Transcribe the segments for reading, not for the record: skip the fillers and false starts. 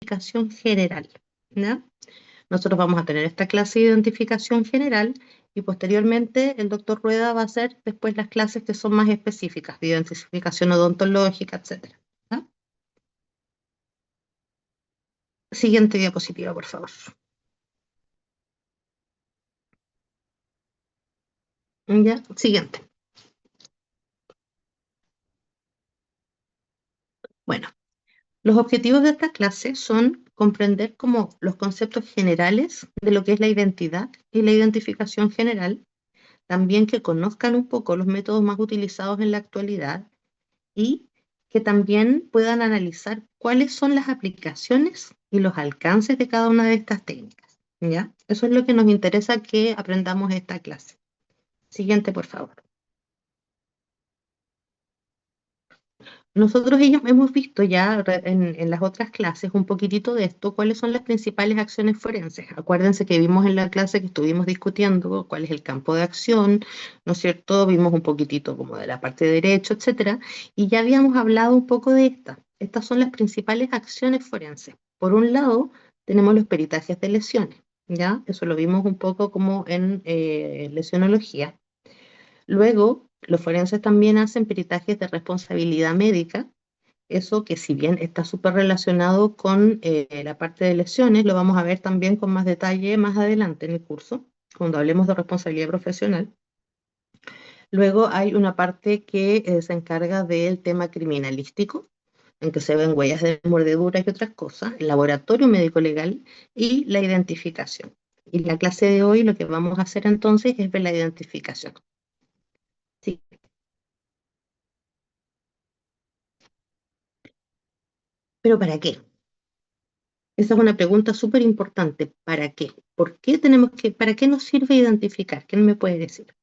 identificación general, ¿ya? Nosotros vamos a tener esta clase de identificación general y posteriormente el doctor Rueda va a hacer después las clases que son más específicas, de identificación odontológica, etcétera. ¿Ya? Siguiente diapositiva, por favor. Ya, siguiente. Bueno, los objetivos de esta clase son comprender como los conceptos generales de lo que es la identidad y la identificación general, también que conozcan un poco los métodos más utilizados en la actualidad y que también puedan analizar cuáles son las aplicaciones y los alcances de cada una de estas técnicas. ¿Ya? Eso es lo que nos interesa que aprendamos esta clase. Siguiente, por favor. Nosotros ellos hemos visto ya en las otras clases un poquitito de esto, cuáles son las principales acciones forenses. Acuérdense que vimos en la clase que estuvimos discutiendo cuál es el campo de acción, ¿no es cierto? Vimos un poquitito como de la parte de derecho, etcétera, y ya habíamos hablado un poco de estas. Estas son las principales acciones forenses. Por un lado, tenemos los peritajes de lesiones, ¿ya? Eso lo vimos un poco como en lesionología. Luego, los forenses también hacen peritajes de responsabilidad médica. Eso que si bien está súper relacionado con la parte de lesiones, lo vamos a ver también con más detalle más adelante en el curso, cuando hablemos de responsabilidad profesional. Luego hay una parte que se encarga del tema criminalístico, en que se ven huellas de mordedura y otras cosas, el laboratorio médico legal y la identificación. Y la clase de hoy lo que vamos a hacer entonces es ver la identificación. Sí. ¿Pero para qué? Esa es una pregunta súper importante. ¿Para qué? ¿Por qué tenemos que, para qué nos sirve identificar? ¿Quién me puede decir?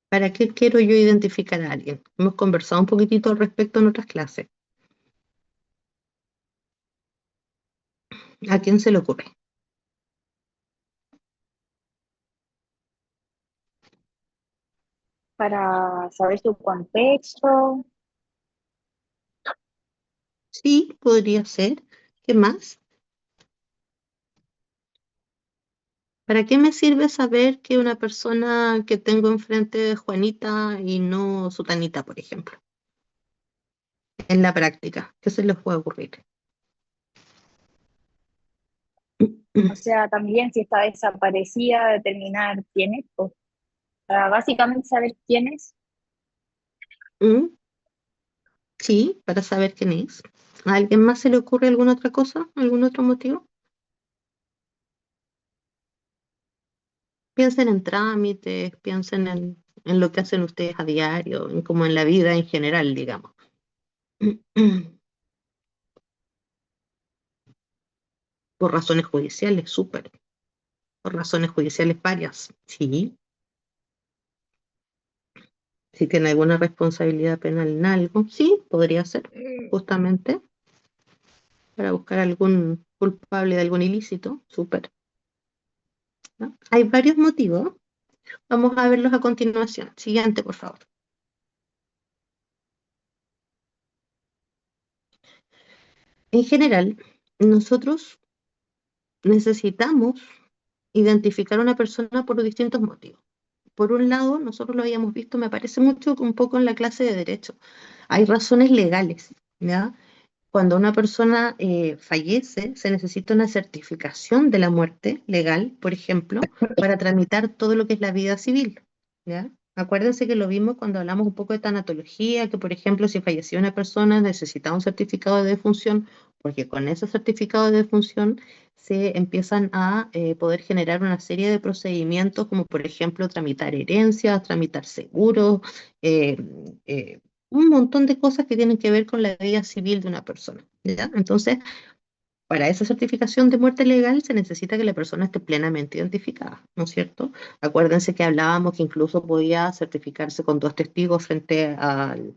¿Para qué quiero yo identificar a alguien? Hemos conversado un poquitito al respecto en otras clases. ¿A quién se le ocurre? Para saber su contexto, Sí, podría ser. ¿Qué más? ¿Para qué me sirve saber que una persona que tengo enfrente es Juanita y no Sutanita, por ejemplo? En la práctica, ¿qué se les puede ocurrir? o sea, también si está desaparecida, determinar quién es, pues, para básicamente saber quién es. ¿Mm? Sí, para saber quién es. ¿A alguien más se le ocurre alguna otra cosa? ¿Algún otro motivo? Piensen en trámites, piensen en lo que hacen ustedes a diario, en como en la vida en general, digamos. Por razones judiciales, súper. Por razones judiciales varias. Sí. Si tiene alguna responsabilidad penal en algo, sí, podría ser, justamente, para buscar algún culpable de algún ilícito, súper. ¿No? Hay varios motivos. Vamos a verlos a continuación. Siguiente, por favor. En general, nosotros necesitamos identificar a una persona por distintos motivos. Por un lado, nosotros lo habíamos visto, me parece mucho un poco en la clase de derecho. Hay razones legales, ¿ya? Cuando una persona fallece, se necesita una certificación de la muerte legal, por ejemplo, para tramitar todo lo que es la vida civil, ¿ya? Acuérdense que lo vimos cuando hablamos un poco de tanatología, que por ejemplo, si fallecía una persona, necesitaba un certificado de defunción, porque con ese certificado de defunción se empiezan a poder generar una serie de procedimientos, como por ejemplo tramitar herencias, tramitar seguros, eh, eh, un montón de cosas que tienen que ver con la vida civil de una persona, ¿ya? Entonces, para esa certificación de muerte legal se necesita que la persona esté plenamente identificada, ¿no es cierto? Acuérdense que hablábamos que incluso podía certificarse con dos testigos frente al,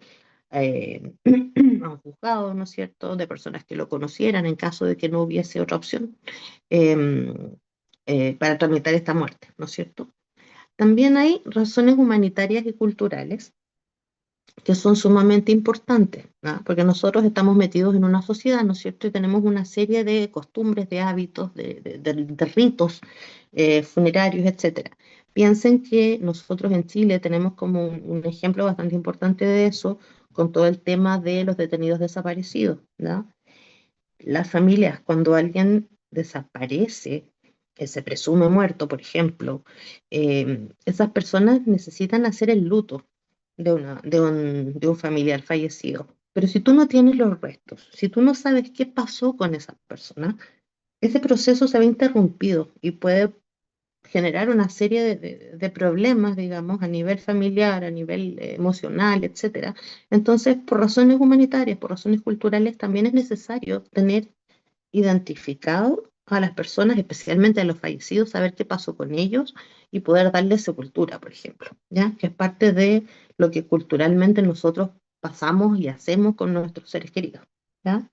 a un juzgado, ¿no es cierto?, de personas que lo conocieran en caso de que no hubiese otra opción eh, para tramitar esta muerte, ¿no es cierto? También hay razones humanitarias y culturales. que son sumamente importantes, ¿no? Porque nosotros estamos metidos en una sociedad, ¿no es cierto? Y tenemos una serie de costumbres, de hábitos, de ritos funerarios, etcétera. Piensen que nosotros en Chile tenemos como un ejemplo bastante importante de eso, con todo el tema de los detenidos desaparecidos, ¿no? Las familias, cuando alguien desaparece, que se presume muerto, por ejemplo, esas personas necesitan hacer el luto de un familiar fallecido. Pero si tú no tienes los restos, si tú no sabes qué pasó con esa persona, ese proceso se ve interrumpido y puede generar una serie de problemas, digamos, a nivel familiar, a nivel emocional, etcétera. Entonces, por razones humanitarias, por razones culturales, también es necesario tener identificado a las personas, especialmente a los fallecidos, saber qué pasó con ellos y poder darles sepultura, por ejemplo, ¿ya? Que es parte de lo que culturalmente nosotros pasamos y hacemos con nuestros seres queridos, ¿ya?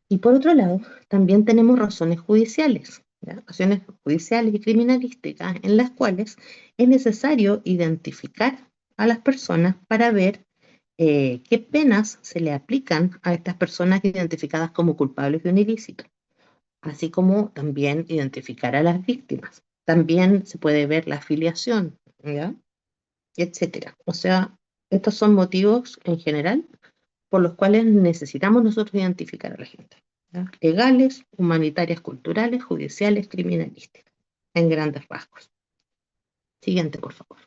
Y por otro lado, también tenemos razones judiciales, ¿ya? Razones judiciales y criminalísticas en las cuales es necesario identificar a las personas para ver qué penas se le aplican a estas personas identificadas como culpables de un ilícito, así como también identificar a las víctimas. También se puede ver la afiliación, ¿ya? Etcétera. O sea, estos son motivos en general por los cuales necesitamos nosotros identificar a la gente, ¿ya? Legales, humanitarias, culturales, judiciales, criminalísticas, en grandes rasgos. Siguiente, por favor.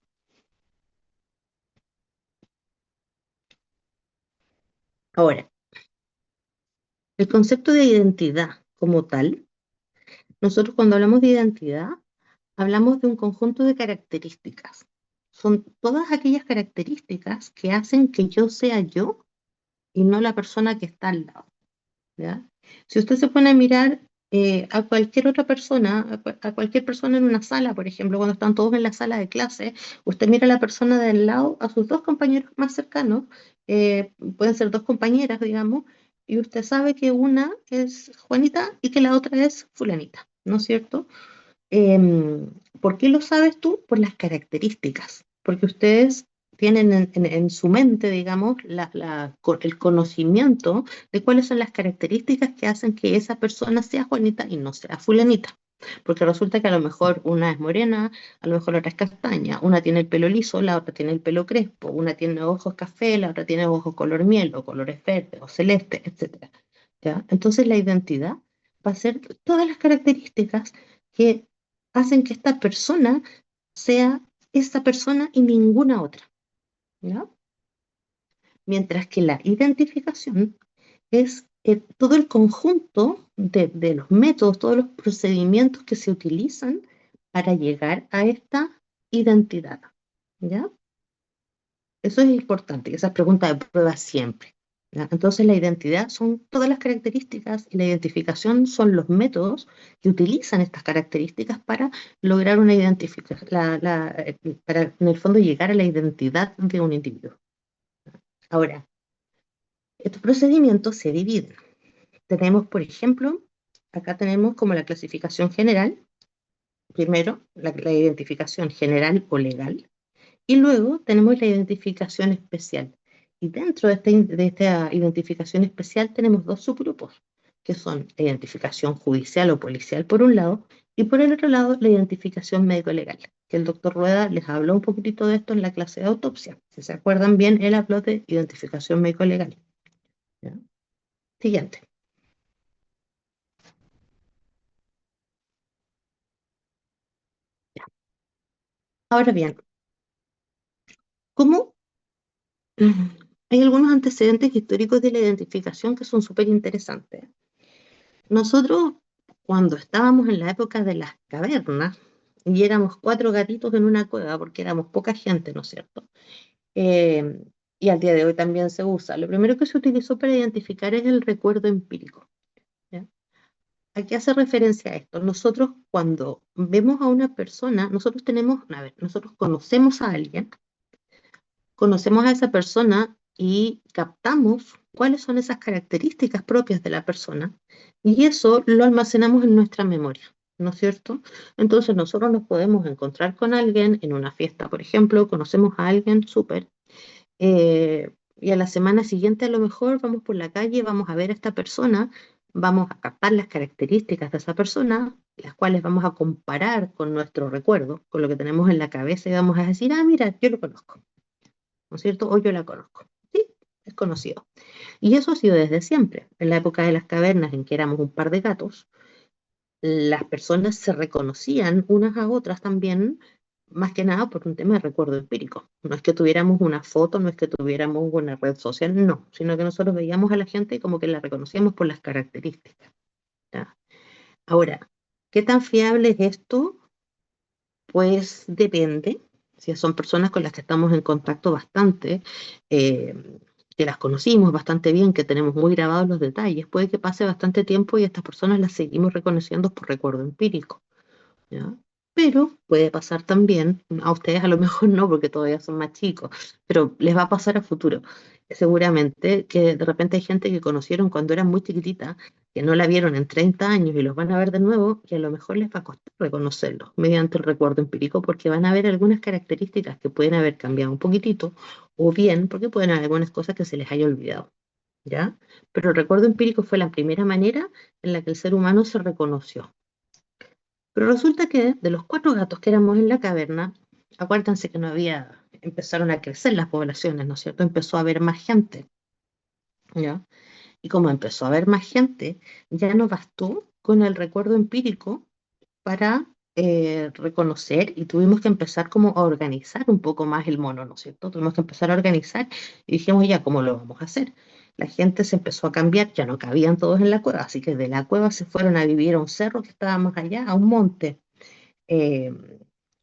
Ahora, el concepto de identidad como tal, nosotros cuando hablamos de identidad, hablamos de un conjunto de características. Son todas aquellas características que hacen que yo sea yo y no la persona que está al lado, ¿ya? Si usted se pone a mirar a cualquier otra persona, a cualquier persona en una sala, por ejemplo, cuando están todos en la sala de clase, usted mira a la persona del lado, a sus dos compañeros más cercanos, pueden ser dos compañeras, digamos, y usted sabe que una es Juanita y que la otra es fulanita, ¿no es cierto? ¿Por qué lo sabes tú? Por las características, porque ustedes tienen en su mente, digamos, el conocimiento de cuáles son las características que hacen que esa persona sea Juanita y no sea fulanita. Porque resulta que a lo mejor una es morena, a lo mejor la otra es castaña, una tiene el pelo liso, la otra tiene el pelo crespo, una tiene ojos café, la otra tiene ojos color miel o colores verdes o celeste, etcétera. ¿Ya? Entonces la identidad va a ser todas las características que hacen que esta persona sea esta persona y ninguna otra, ¿ya? Mientras que la identificación es todo el conjunto de los métodos, todos los procedimientos que se utilizan para llegar a esta identidad, ¿ya? Eso es importante, y esa pregunta de prueba siempre, ¿ya? Entonces, la identidad son todas las características y la identificación son los métodos que utilizan estas características para lograr una identificación, para en el fondo llegar a la identidad de un individuo. Ahora, estos procedimientos se dividen. Tenemos, por ejemplo, acá tenemos como la clasificación general, primero la identificación general o legal, y luego tenemos la identificación especial. Y dentro de esta identificación especial tenemos dos subgrupos, que son la identificación judicial o policial por un lado, y por el otro lado la identificación médico-legal, que el doctor Rueda les habló un poquitito de esto en la clase de autopsia. Si se acuerdan bien, él habló de identificación médico-legal. ¿Ya? Siguiente. Ahora bien, ¿cómo? Hay algunos antecedentes históricos de la identificación que son súper interesantes. Nosotros, cuando estábamos en la época de las cavernas, y éramos cuatro gatitos en una cueva, porque éramos poca gente, ¿no es cierto? Eh, y al día de hoy también se usa. Lo primero que se utilizó para identificar es el recuerdo empírico, ¿ya? ¿A qué hace referencia a esto? Nosotros cuando vemos a una persona, nosotros tenemos, a ver, nosotros conocemos a alguien, conocemos a esa persona y captamos cuáles son esas características propias de la persona y eso lo almacenamos en nuestra memoria, ¿no es cierto? Entonces nosotros nos podemos encontrar con alguien en una fiesta, por ejemplo, conocemos a alguien súper, y a la semana siguiente a lo mejor vamos por la calle, vamos a ver a esta persona, vamos a captar las características de esa persona, las cuales vamos a comparar con nuestro recuerdo, con lo que tenemos en la cabeza y vamos a decir, ah, mira, yo lo conozco, ¿no es cierto? O yo la conozco. Sí, es conocido. Y eso ha sido desde siempre. En la época de las cavernas, en que éramos un par de gatos, las personas se reconocían unas a otras también, más que nada por un tema de recuerdo empírico. No es que tuviéramos una foto, no es que tuviéramos una red social, no, sino que nosotros veíamos a la gente y como que la reconocíamos por las características. ¿Ya? Ahora, ¿qué tan fiable es esto? Pues depende. Si son personas con las que estamos en contacto bastante, eh, que las conocimos bastante bien, que tenemos muy grabados los detalles, puede que pase bastante tiempo y estas personas las seguimos reconociendo por recuerdo empírico. ¿Ya? Pero puede pasar también, a ustedes a lo mejor no, porque todavía son más chicos, pero les va a pasar a futuro. Seguramente que de repente hay gente que conocieron cuando eran muy chiquititas, que no la vieron en 30 años y los van a ver de nuevo, y a lo mejor les va a costar reconocerlos mediante el recuerdo empírico, porque van a ver algunas características que pueden haber cambiado un poquitito, o bien porque pueden haber algunas cosas que se les haya olvidado. ¿Ya? Pero el recuerdo empírico fue la primera manera en la que el ser humano se reconoció. Pero resulta que de los 4 gatos que éramos en la caverna, acuérdense que no había, empezaron a crecer las poblaciones, ¿no es cierto? Empezó a haber más gente, ¿ya? Y como empezó a haber más gente, ya no bastó con el recuerdo empírico para reconocer y tuvimos que empezar como a organizar un poco más el mono, ¿no es cierto? Tuvimos que empezar a organizar y dijimos ya, ¿cómo lo vamos a hacer? La gente se empezó a cambiar, ya no cabían todos en la cueva, así que de la cueva se fueron a vivir a un cerro que estaba más allá, a un monte. eh,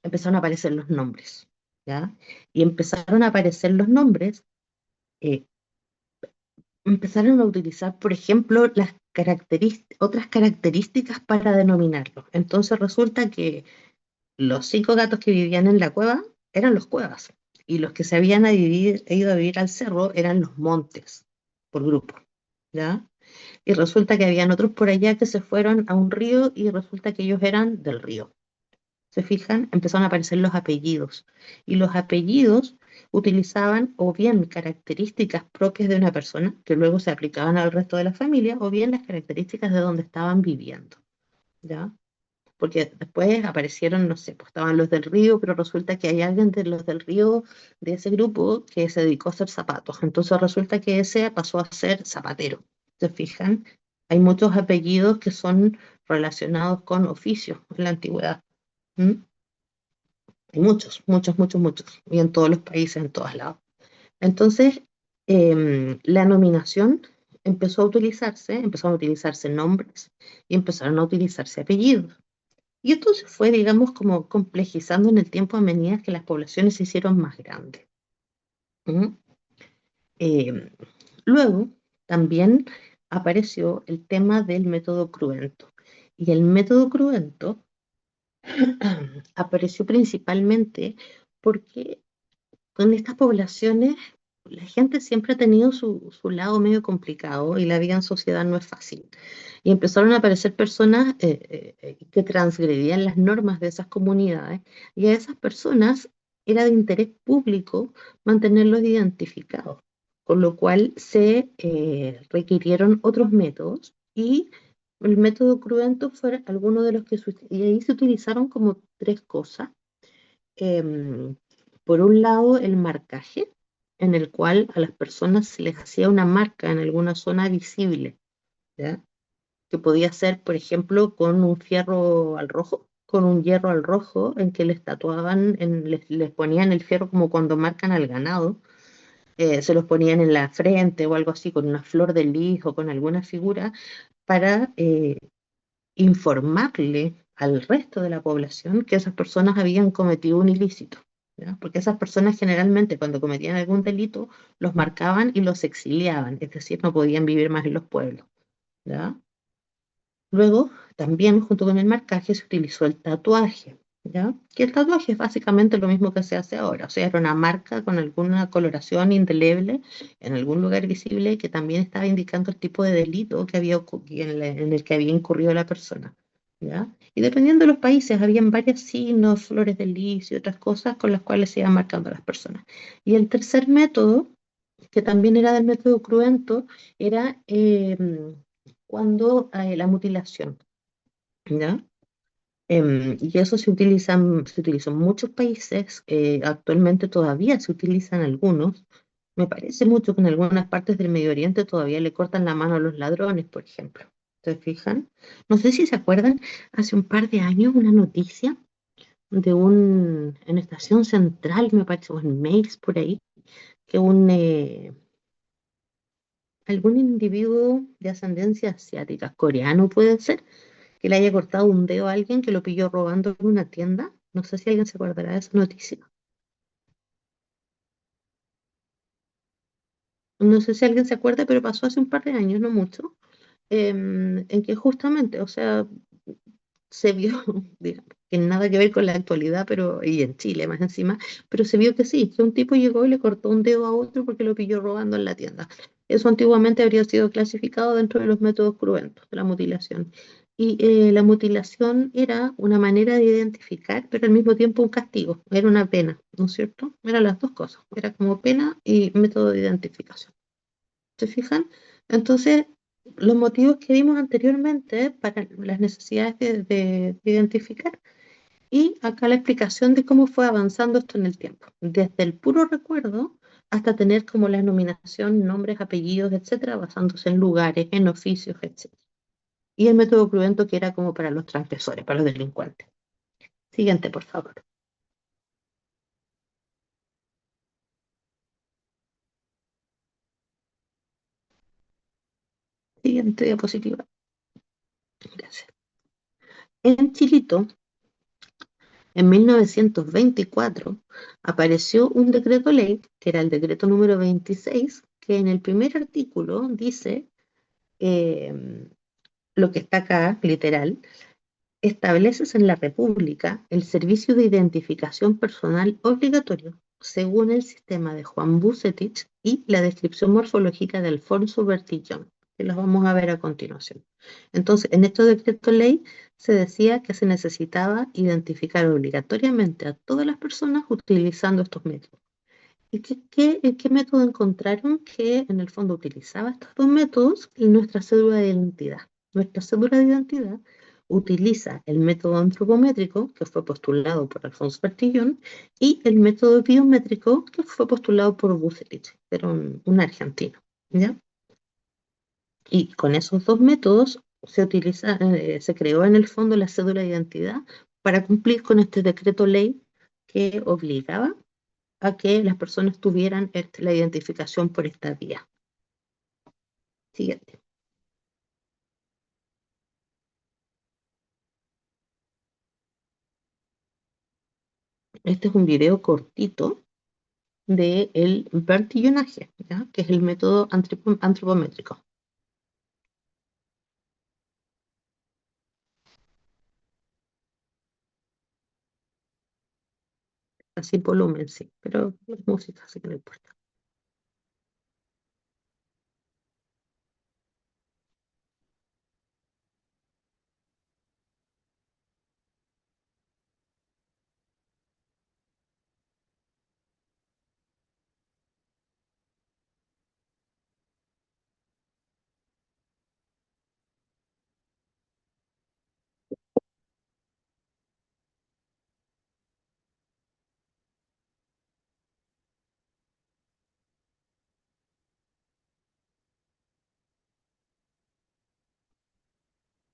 Empezaron a aparecer los nombres, ¿ya? Y empezaron a aparecer los nombres, eh, empezaron a utilizar, por ejemplo, las otras características para denominarlos. Entonces resulta que los 5 gatos que vivían en la cueva eran los cuevas, y los que se habían ido a vivir al cerro eran los montes, por grupo, ¿ya? Y resulta que habían otros por allá que se fueron a un río y resulta que ellos eran del río. ¿Se fijan? Empezaron a aparecer los apellidos. Y los apellidos utilizaban o bien características propias de una persona, que luego se aplicaban al resto de la familia, o bien las características de donde estaban viviendo. ¿Ya? Porque después aparecieron, no sé, pues estaban los del río, pero resulta que hay alguien de los del río, de ese grupo, que se dedicó a hacer zapatos. Entonces resulta que ese pasó a ser zapatero. ¿Se fijan? Hay muchos apellidos que son relacionados con oficios en la antigüedad. ¿Mm? Hay muchos, muchos, muchos, muchos, y en todos los países, en todos lados. Entonces, la nominación empezaron a utilizarse nombres y empezaron a utilizarse apellidos. Y esto se fue, digamos, como complejizando en el tiempo a medida que las poblaciones se hicieron más grandes. ¿Mm? Em, Luego, también apareció el tema del método Cruento. Y el método Cruento apareció principalmente porque con estas poblaciones, la gente siempre ha tenido su lado medio complicado y la vida en sociedad no es fácil. Y empezaron a aparecer personas que transgredían las normas de esas comunidades y a esas personas era de interés público mantenerlos identificados, con lo cual se requirieron otros métodos y el método cruento fue alguno de los que y ahí se utilizaron como 3 cosas. em, por un lado, el marcaje, en el cual a las personas se les hacía una marca en alguna zona visible, ¿ya? Que podía ser, por ejemplo, con un fierro al rojo, con un hierro al rojo, en que les tatuaban, les ponían el fierro como cuando marcan al ganado, se los ponían en la frente o algo así, con una flor de lis o con alguna figura, para informarle al resto de la población que esas personas habían cometido un ilícito, ¿ya? Porque esas personas generalmente cuando cometían algún delito los marcaban y los exiliaban, es decir, no podían vivir más en los pueblos, ¿ya? Luego, también junto con el marcaje se utilizó el tatuaje, ¿ya? Que el tatuaje es básicamente lo mismo que se hace ahora, o sea, era una marca con alguna coloración indeleble en algún lugar visible que también estaba indicando el tipo de delito que había en el que había incurrido la persona. ¿ya? Y dependiendo de los países, habían varios signos, flores de lis y otras cosas con las cuales se iban marcando a las personas. Y el tercer método, que también era del método cruento, era cuando la mutilación, ¿ya? Y eso se utilizó en muchos países, actualmente todavía se utilizan algunos. Me parece mucho que en algunas partes del Medio Oriente todavía le cortan la mano a los ladrones, por ejemplo. ¿Se fijan? No sé si se acuerdan, hace un par de años una noticia en Estación Central, me parece, o en Mails por ahí, que algún individuo de ascendencia asiática, coreano puede ser, que le haya cortado un dedo a alguien que lo pilló robando en una tienda. No sé si alguien se acordará de esa noticia. No sé si alguien se acuerda, pero pasó hace un par de años, no mucho, en que justamente, o sea, se vio, digamos, que nada que ver con la actualidad, pero, y en Chile más encima, pero se vio que sí, que un tipo llegó y le cortó un dedo a otro porque lo pilló robando en la tienda. Eso antiguamente habría sido clasificado dentro de los métodos cruentos de la mutilación. Y la mutilación era una manera de identificar, pero al mismo tiempo un castigo, era una pena, ¿no es cierto? Eran las dos cosas, era como pena y método de identificación. ¿Se fijan? Entonces, los motivos que vimos anteriormente para las necesidades de identificar y acá la explicación de cómo fue avanzando esto en el tiempo, desde el puro recuerdo hasta tener como la nominación, nombres, apellidos, etcétera, basándose en lugares, en oficios, etcétera. Y el método cruento que era como para los transgresores, para los delincuentes. Siguiente, por favor. Siguiente diapositiva. Gracias. En Chilito, en 1924 apareció un decreto ley, que era el decreto número 26, que en el primer artículo dice eh, lo que está acá, literal: estableces en la República el servicio de identificación personal obligatorio según el sistema de Juan Bucetich y la descripción morfológica de Alfonso Bertillón, que los vamos a ver a continuación. Entonces, en este decreto ley se decía que se necesitaba identificar obligatoriamente a todas las personas utilizando estos métodos. ¿Y qué método encontraron que en el fondo utilizaba estos dos métodos y nuestra cédula de identidad? Nuestra cédula de identidad utiliza el método antropométrico, que fue postulado por Alfonso Bertillón, y el método biométrico, que fue postulado por Bucerich, que era un argentino, ¿ya? Y con esos dos métodos se creó en el fondo la cédula de identidad para cumplir con este decreto ley que obligaba a que las personas tuvieran la identificación por esta vía. Siguiente. Este es un video cortito de el vertillonaje, ¿ya? Que es el método antropométrico, así volumen, sí, pero es música, así que no importa.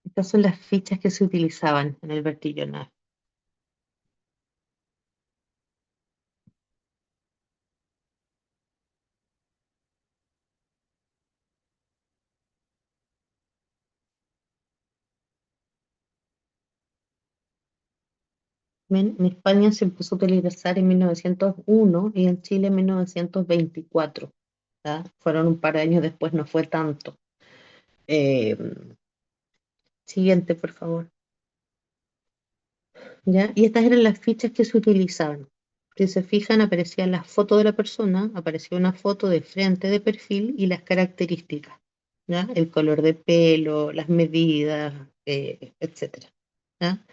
Estas son las fichas que se utilizaban en el vertillonaje. En España se empezó a utilizar en 1901 y en Chile en 1924. ¿Ya? Fueron un par de años después, no fue tanto. Eh, Siguiente, por favor. ¿Ya? Y estas eran las fichas que se utilizaban. Si se fijan, aparecía la foto de la persona, aparecía una foto de frente, de perfil y las características, ¿ya? El color de pelo, las medidas, etcétera. ¿Ya?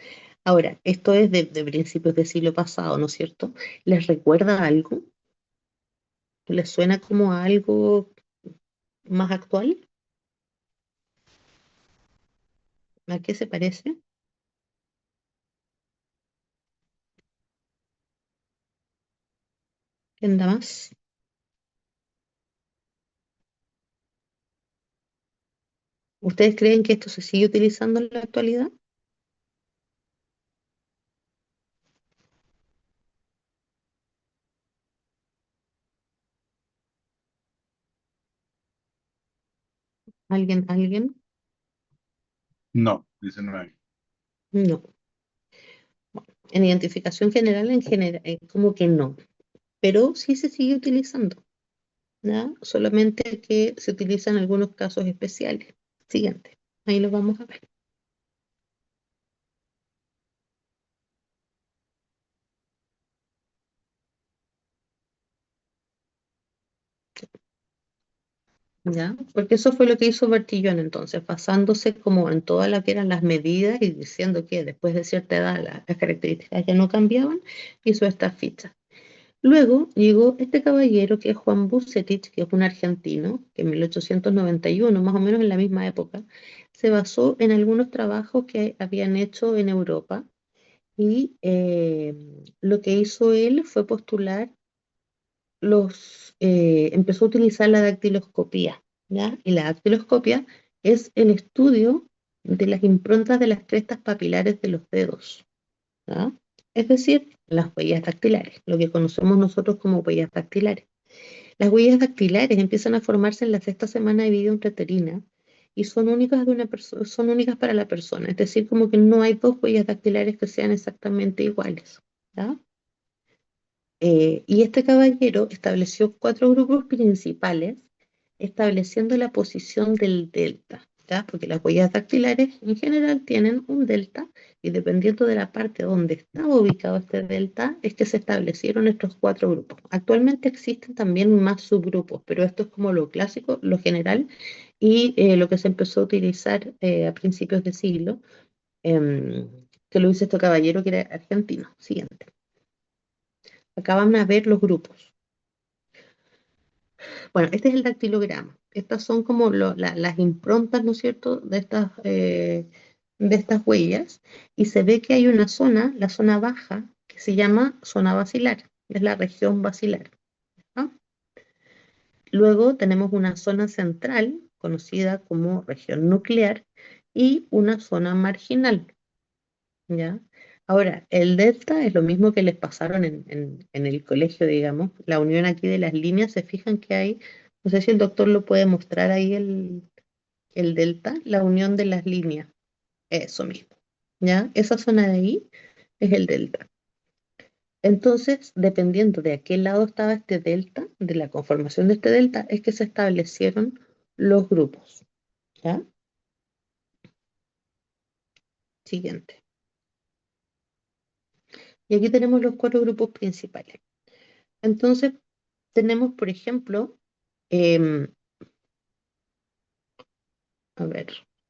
Ahora, esto es de principios del siglo pasado, ¿no es cierto? ¿Les recuerda algo? ¿Les suena como a algo más actual? ¿A qué se parece? ¿Quién da más? ¿Ustedes creen que esto se sigue utilizando en la actualidad? ¿Alguien? ¿Alguien? No, dice no hay. No. En identificación general, como que no, pero sí se sigue utilizando, ¿ya? Solamente que se utiliza en algunos casos especiales. Siguiente, ahí lo vamos a ver. ¿Ya? Porque eso fue lo que hizo Bertillon entonces, basándose como en todas las que eran las medidas y diciendo que después de cierta edad las características ya no cambiaban, hizo estas fichas. Luego llegó este caballero que es Juan Bucetich, que es un argentino, que en 1891, más o menos en la misma época, se basó en algunos trabajos que habían hecho en Europa y lo que hizo él fue postular empezó a utilizar la dactiloscopía, ¿ya? Y la dactiloscopia es el estudio de las improntas de las crestas papilares de los dedos, ¿ya? Es decir, las huellas dactilares, lo que conocemos nosotros como huellas dactilares. Las huellas dactilares empiezan a formarse en la sexta semana de vida intrauterina y son únicas son únicas para la persona, es decir, como que no hay dos huellas dactilares que sean exactamente iguales, ¿ya? Y este caballero estableció cuatro grupos principales, estableciendo la posición del delta, ¿ya? Porque las huellas dactilares en general tienen un delta y dependiendo de la parte donde estaba ubicado este delta, es que se establecieron estos cuatro grupos. Actualmente existen también más subgrupos, pero esto es como lo clásico, lo general y lo que se empezó a utilizar a principios de siglo, em, que lo hizo este caballero que era argentino. Siguiente. Acá van a ver los grupos. Bueno, este es el dactilograma. Estas son como las improntas, ¿no es cierto?, de estas huellas. Y se ve que hay una zona, la zona baja, que se llama zona basilar. Es la región basilar, ¿no? Luego tenemos una zona central, conocida como región nuclear, y una zona marginal, ¿ya? Ahora, el delta es lo mismo que les pasaron en el colegio, digamos. La unión aquí de las líneas, se fijan que hay, no sé si el doctor lo puede mostrar ahí el delta, la unión de las líneas, eso mismo, ¿ya? Esa zona de ahí es el delta. Entonces, dependiendo de a qué lado estaba este delta, de la conformación de este delta, es que se establecieron los grupos, ¿ya? Siguiente. Y aquí tenemos los cuatro grupos principales. Entonces, tenemos, por ejemplo, em, a ver,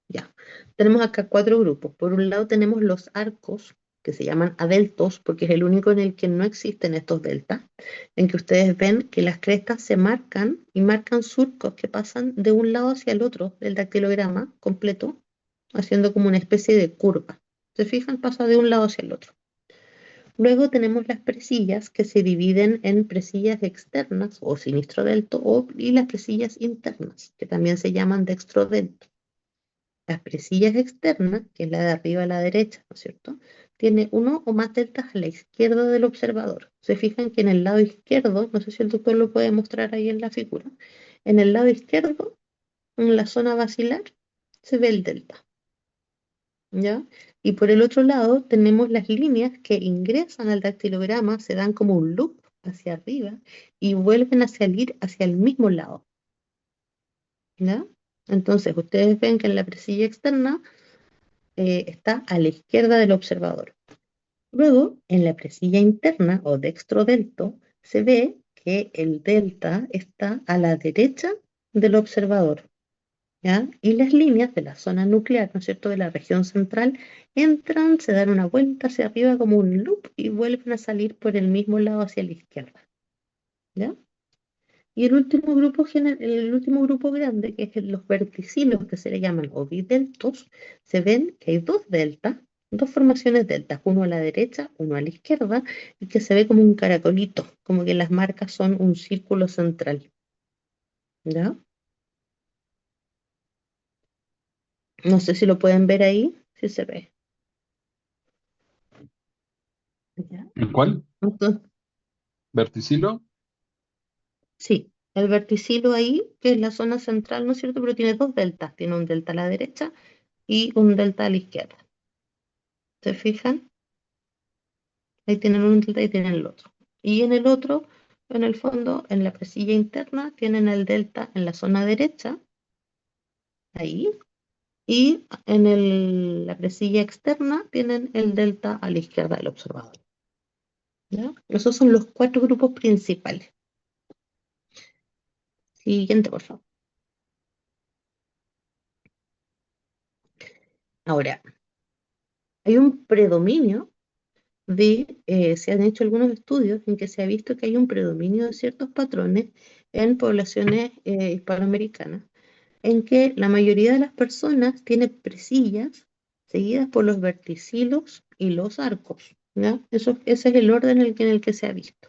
ya. Tenemos acá cuatro grupos. Por un lado tenemos los arcos, que se llaman adeltos, porque es el único en el que no existen estos deltas, en que ustedes ven que las crestas se marcan y marcan surcos que pasan de un lado hacia el otro del dactilograma completo, haciendo como una especie de curva. ¿Se fijan? Pasa de un lado hacia el otro. Luego tenemos las presillas que se dividen en presillas externas o sinistrodelto y las presillas internas, que también se llaman dextrodelto. Las presillas externas, que es la de arriba a la derecha, ¿no es cierto? Tiene uno o más deltas a la izquierda del observador. Se fijan que en el lado izquierdo, no sé si el doctor lo puede mostrar ahí en la figura, en el lado izquierdo, en la zona basilar, se ve el delta, ¿ya? Y por el otro lado tenemos las líneas que ingresan al dactilograma, se dan como un loop hacia arriba y vuelven a salir hacia el mismo lado, ¿ya? Entonces ustedes ven que en la presilla externa está a la izquierda del observador. Luego, en la presilla interna o dextrodelto, se ve que el delta está a la derecha del observador, ¿ya? Y las líneas de la zona nuclear, ¿no es cierto?, de la región central, entran, se dan una vuelta hacia arriba como un loop y vuelven a salir por el mismo lado hacia la izquierda, ¿ya? Y el último grupo grande, que es los verticilos, que se le llaman ovideltos, se ven que hay dos deltas, dos formaciones deltas, uno a la derecha, uno a la izquierda, y que se ve como un caracolito, como que las marcas son un círculo central, ¿ya? No sé si lo pueden ver ahí, si se ve. ¿Ya? ¿En cuál? Entonces, ¿Verticilo? sí, el verticilo ahí, que es la zona central, ¿no es cierto? Pero tiene dos deltas, tiene un delta a la derecha y un delta a la izquierda. ¿Se fijan? Ahí tienen un delta y tienen el otro. Y en el otro, en el fondo, en la presilla interna, tienen el delta en la zona derecha, ahí, y en la presilla externa tienen el delta a la izquierda del observador. ¿Ya? Esos son los cuatro grupos principales. Siguiente, por favor. Ahora, hay un predominio se han hecho algunos estudios en que se ha visto que hay un predominio de ciertos patrones en poblaciones hispanoamericanas, en que la mayoría de las personas tiene presillas seguidas por los verticilos y los arcos, ¿ya? Ese es el orden en el que se ha visto.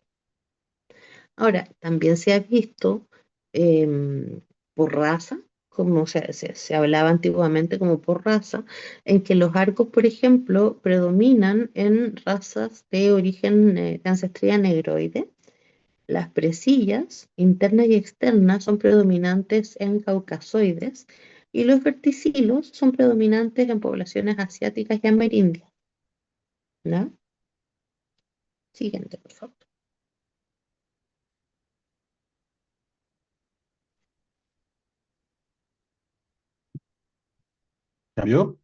Ahora, también se ha visto em, por raza, como se hablaba antiguamente como por raza, en que los arcos, por ejemplo, predominan en razas de origen de ancestría negroide. Las presillas internas y externas son predominantes en caucasoides y los verticilos son predominantes en poblaciones asiáticas y amerindias, ¿no? Siguiente, por favor. ¿Cambió?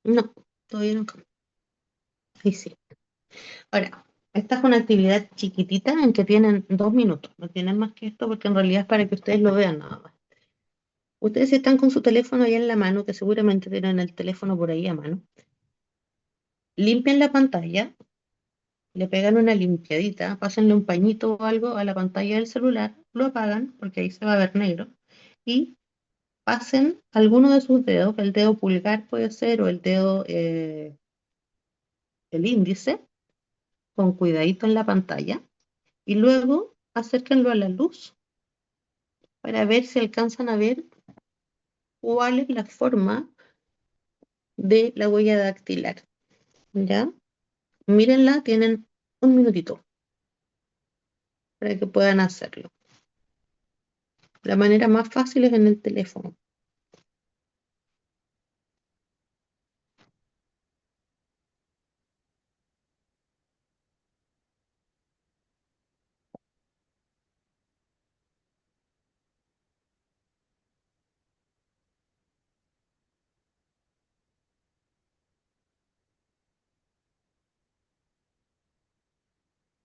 No, todavía no cambia. Ahí sí. Ahora, esta es una actividad chiquitita en que tienen 2 minutos. No tienen más que esto porque en realidad es para que ustedes lo vean nada más. Ustedes están con su teléfono ahí en la mano, que seguramente tienen el teléfono por ahí a mano. Limpian la pantalla, le pegan una limpiadita, pásenle un pañito o algo a la pantalla del celular, lo apagan porque ahí se va a ver negro y pasen alguno de sus dedos, el dedo pulgar puede ser o el dedo, el índice, con cuidadito en la pantalla y luego acérquenlo a la luz para ver si alcanzan a ver cuál es la forma de la huella dactilar, ¿ya? Mírenla, tienen un minutito para que puedan hacerlo. La manera más fácil es en el teléfono.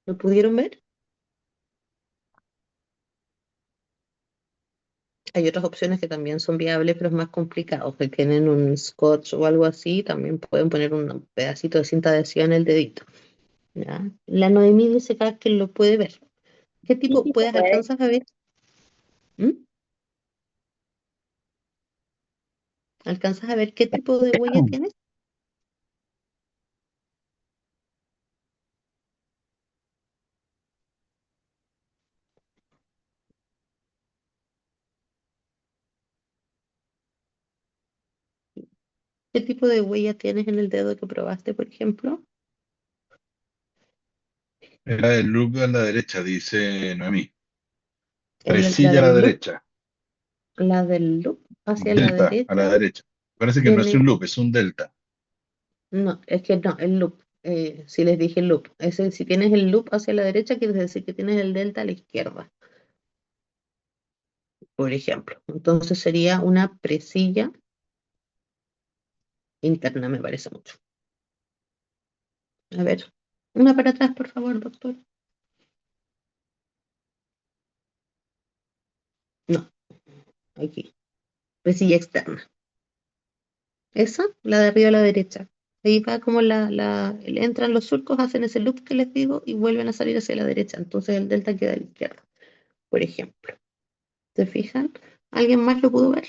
¿Lo pudieron ver? Hay otras opciones que también son viables, pero es más complicado. Que tienen un scotch o algo así, también pueden poner un pedacito de cinta adhesiva en el dedito, ¿ya? La Noemí dice acá que lo puede ver. ¿Qué Sí, tipo sí se puedes puede. alcanzar a ver? ¿Mm? ¿Alcanzas a ver qué tipo de huella tienes? ¿Qué tipo de huella tienes en el dedo que probaste, por ejemplo? Era del loop a la derecha, dice Noemí. La Presilla a la del loop, derecha. la del loop hacia la Delta a la derecha derecha. Parece que no es tiene, un loop, es un delta. no, es que no, el loop, si les dije loop, si tienes el loop hacia la derecha, quiere decir que tienes el delta a la izquierda, por ejemplo. Entonces sería una presilla interna, me parece mucho. A ver, una para atrás, por favor, doctor. No, aquí. Huesilla externa. Esa, la de arriba a la derecha. Ahí va como entran los surcos, hacen ese loop que les digo y vuelven a salir hacia la derecha. Entonces el delta queda a la izquierda, por ejemplo. ¿Se fijan? ¿Alguien más lo pudo ver?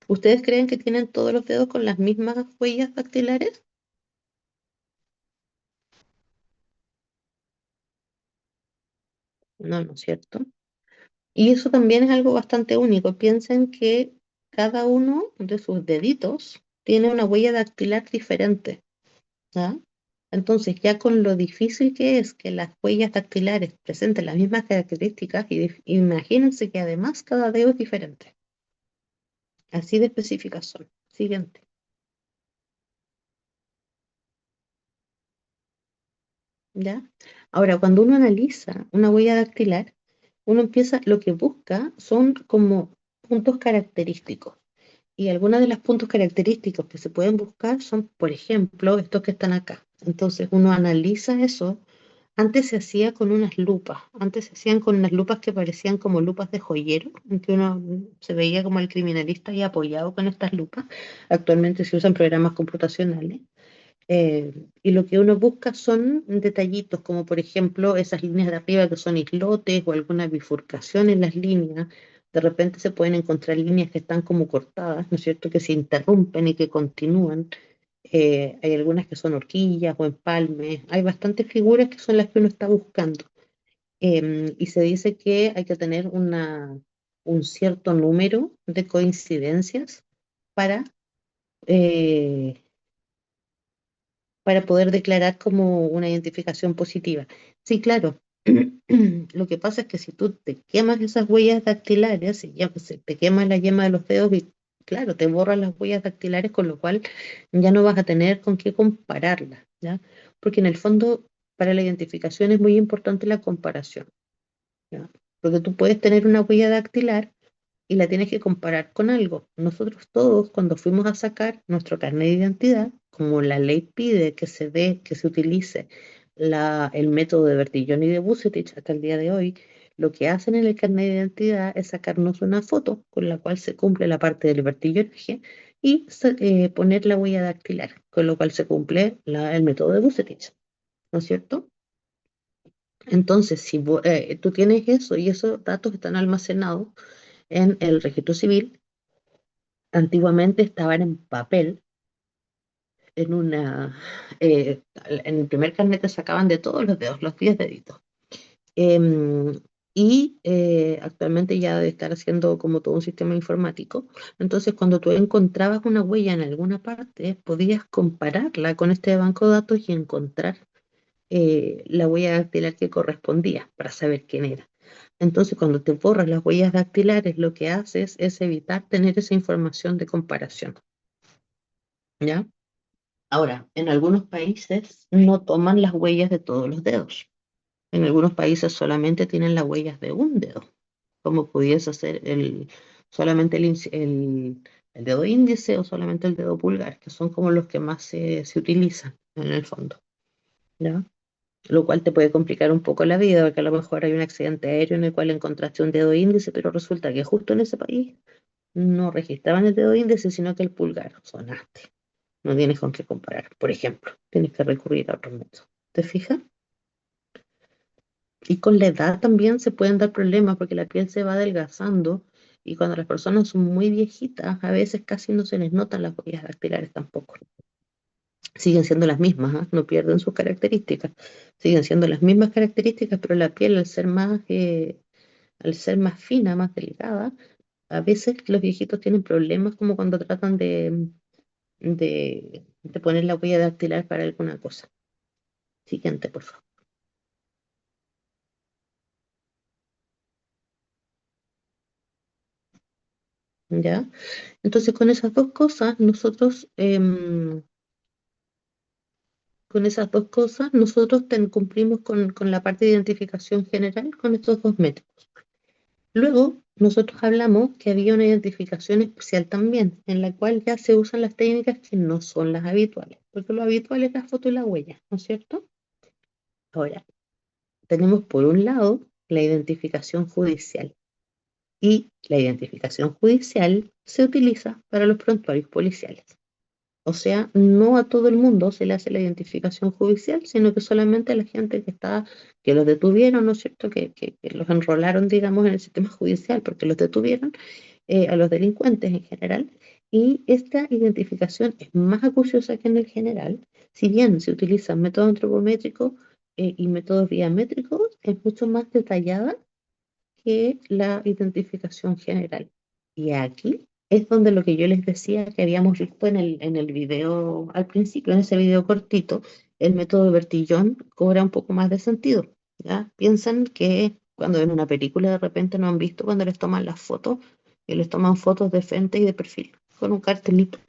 ¿Ustedes creen que tienen todos los dedos con las mismas huellas dactilares? No, no es cierto. Y eso también es algo bastante único. Piensen que cada uno de sus deditos tiene una huella dactilar diferente. ¿Ya? Entonces, ya con lo difícil que es que las huellas dactilares presenten las mismas características, y imagínense que además cada dedo es diferente. Así de específicas son. Siguiente. ¿Ya? Ahora, cuando uno analiza una huella dactilar, uno empieza, lo que busca son como puntos característicos. Y algunos de los puntos característicos que se pueden buscar son, por ejemplo, estos que están acá. Entonces uno analiza eso. Antes se hacía con unas lupas, antes se hacían con unas lupas que parecían como lupas de joyero, en que uno se veía como el criminalista ahí apoyado con estas lupas. Actualmente se usan programas computacionales. Y lo que uno busca son detallitos, como por ejemplo esas líneas de arriba que son islotes o alguna bifurcación en las líneas. De repente se pueden encontrar líneas que están como cortadas, ¿no es cierto?, que se interrumpen y que continúan. Hay algunas que son horquillas o empalmes. Hay bastantes figuras que son las que uno está buscando. Y se dice que hay que tener un cierto número de coincidencias para eh, para poder declarar como una identificación positiva. Sí, claro. Lo que pasa es que si tú te quemas esas huellas dactilares, y ya, pues, te quemas la yema de los dedos y claro, te borran las huellas dactilares, con lo cual ya no vas a tener con qué compararlas, ¿ya? Porque en el fondo, para la identificación es muy importante la comparación, ¿ya? Porque tú puedes tener una huella dactilar y la tienes que comparar con algo. Nosotros todos, cuando fuimos a sacar nuestro carnet de identidad, como la ley pide que se dé, que se utilice el método de Bertillon y de Bucetich hasta el día de hoy, lo que hacen en el carnet de identidad es sacarnos una foto con la cual se cumple la parte del Bertillonaje y poner la huella dactilar, con lo cual se cumple el método de Bucetich, ¿no es cierto? Entonces, si tú tienes eso y esos datos están almacenados en el registro civil, antiguamente estaban en papel, en en el primer carnet te sacaban de todos los dedos, los 10 deditos. Em, Actualmente ya debe estar haciendo como todo un sistema informático. Entonces, cuando tú encontrabas una huella en alguna parte, podías compararla con este banco de datos y encontrar la huella dactilar que correspondía para saber quién era. Entonces, cuando te borras las huellas dactilares, lo que haces es evitar tener esa información de comparación, ¿ya? Ahora, en algunos países no toman las huellas de todos los dedos. En algunos países solamente tienen las huellas de un dedo, como pudiese ser solamente el dedo índice o solamente el dedo pulgar, que son como los que más se utilizan en el fondo, ¿ya? Lo cual te puede complicar un poco la vida, porque a lo mejor hay un accidente aéreo en el cual encontraste un dedo índice, pero resulta que justo en ese país no registraban el dedo índice, sino que el pulgar. Sonaste. No tienes con qué comparar. Por ejemplo, tienes que recurrir a otros métodos. ¿Te fijas? Y con la edad también se pueden dar problemas porque la piel se va adelgazando y cuando las personas son muy viejitas, a veces casi no se les notan las huellas dactilares tampoco. Siguen siendo las mismas, ¿ah? No pierden sus características. Siguen siendo las mismas características, pero la piel al ser más fina, más delgada, a veces los viejitos tienen problemas como cuando tratan de poner la huella dactilar para alguna cosa. Siguiente, por favor. ¿Ya? Entonces, con esas dos cosas, nosotros cumplimos con la parte de identificación general con estos dos métodos. Luego, nosotros hablamos que había una identificación especial también, en la cual ya se usan las técnicas que no son las habituales, porque lo habitual es la foto y la huella, ¿no es cierto? Ahora, tenemos por un lado la identificación judicial. Y la identificación judicial se utiliza para los prontuarios policiales. O sea, no a todo el mundo se le hace la identificación judicial, sino que solamente a la gente que los detuvieron, ¿no es cierto? Que los enrolaron, digamos, en el sistema judicial porque los detuvieron, a los delincuentes en general. Y esta identificación es más acuciosa que en el general. Si bien se utilizan métodos antropométricos y métodos biométricos, es mucho más detallada que la identificación general. Y aquí es donde lo que yo les decía que habíamos visto en el video al principio, en ese video cortito, el método de Bertillon cobra un poco más de sentido. ¿Ya? Piensan que cuando ven una película de repente no han visto cuando les toman las fotos y les toman fotos de frente y de perfil con un cartelito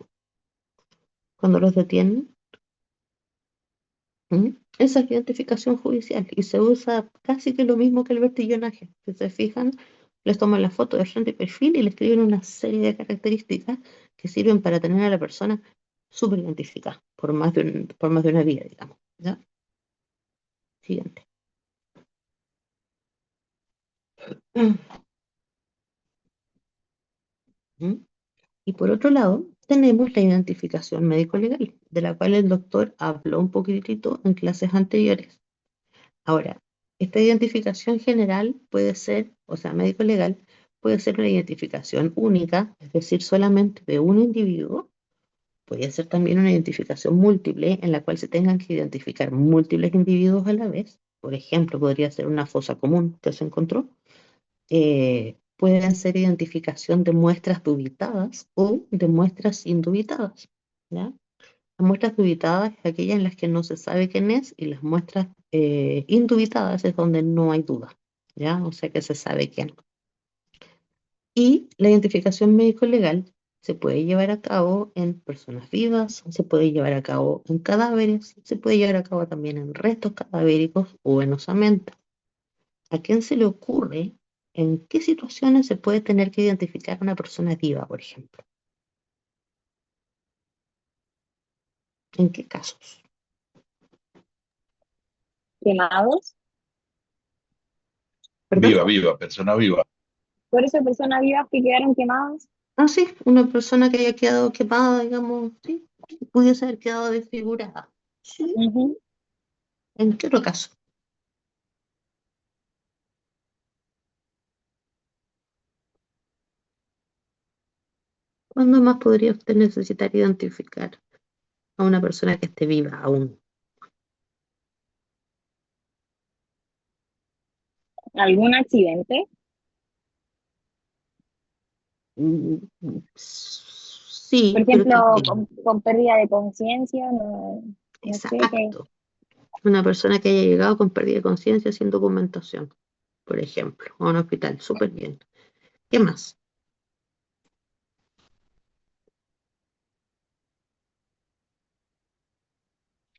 cuando los detienen. ¿Mm? Esa es identificación judicial y se usa casi que lo mismo que el vertillonaje. Si se fijan, les toman la foto de frente y perfil y le escriben una serie de características que sirven para tener a la persona súper identificada por más de una vía, digamos. ¿Ya? Siguiente. ¿Mm? Y por otro lado, tenemos la identificación médico-legal, de la cual el doctor habló un poquitito en clases anteriores. Ahora, esta identificación general puede ser, o sea, médico legal, puede ser una identificación única, es decir, solamente de un individuo. Puede ser también una identificación múltiple en la cual se tengan que identificar múltiples individuos a la vez. Por ejemplo, podría ser una fosa común que se encontró. Pueden ser identificación de muestras dubitadas o de muestras indubitadas. ¿Ya? Las muestras dubitadas es aquella en las que no se sabe quién es y las muestras indubitadas es donde no hay duda, ¿ya? O sea que se sabe quién. Y la identificación médico-legal se puede llevar a cabo en personas vivas, se puede llevar a cabo en cadáveres, se puede llevar a cabo también en restos cadavéricos o en osamenta. ¿A quién se le ocurre en qué situaciones se puede tener que identificar a una persona viva, por ejemplo? ¿En qué casos? Quemados. ¿Perdón? Viva, persona viva. Por eso personas vivas que quedaron quemadas. Ah, sí, una persona que haya quedado quemada, digamos, sí, pudiese haber quedado desfigurada. Sí, Ujú. ¿en qué otro caso? ¿Cuándo más podría usted necesitar identificar a una persona que esté viva aún? ¿Algún accidente? Mm, Por sí, pero ejemplo, también, con pérdida de conciencia, no, no sé qué. exacto. Una persona que haya llegado con pérdida de conciencia sin documentación, por ejemplo, a un hospital, súper bien. ¿Qué más?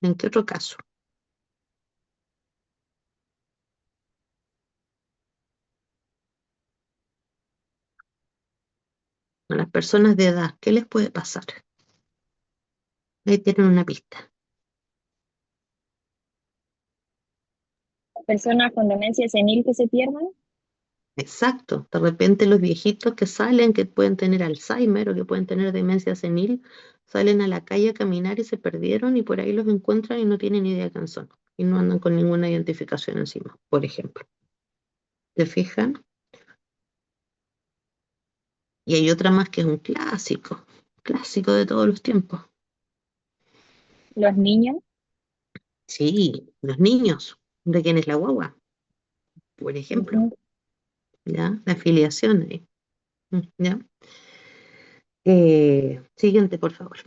¿En qué otro caso? A las personas de edad, ¿qué les puede pasar? Ahí tienen una pista. Personas con demencia senil que se pierden. Exacto, de repente los viejitos que salen, que pueden tener Alzheimer o que pueden tener demencia senil, salen a la calle a caminar y se perdieron y por ahí los encuentran y no tienen idea de quién son y no andan con ninguna identificación encima, por ejemplo. ¿Te fijan? Y hay otra más que es un clásico de todos los tiempos. Los niños. Sí, los niños, de quién es la guagua, por ejemplo, Ujú. ¿ya? La afiliación ahí, ¿ya? Siguiente, por favor.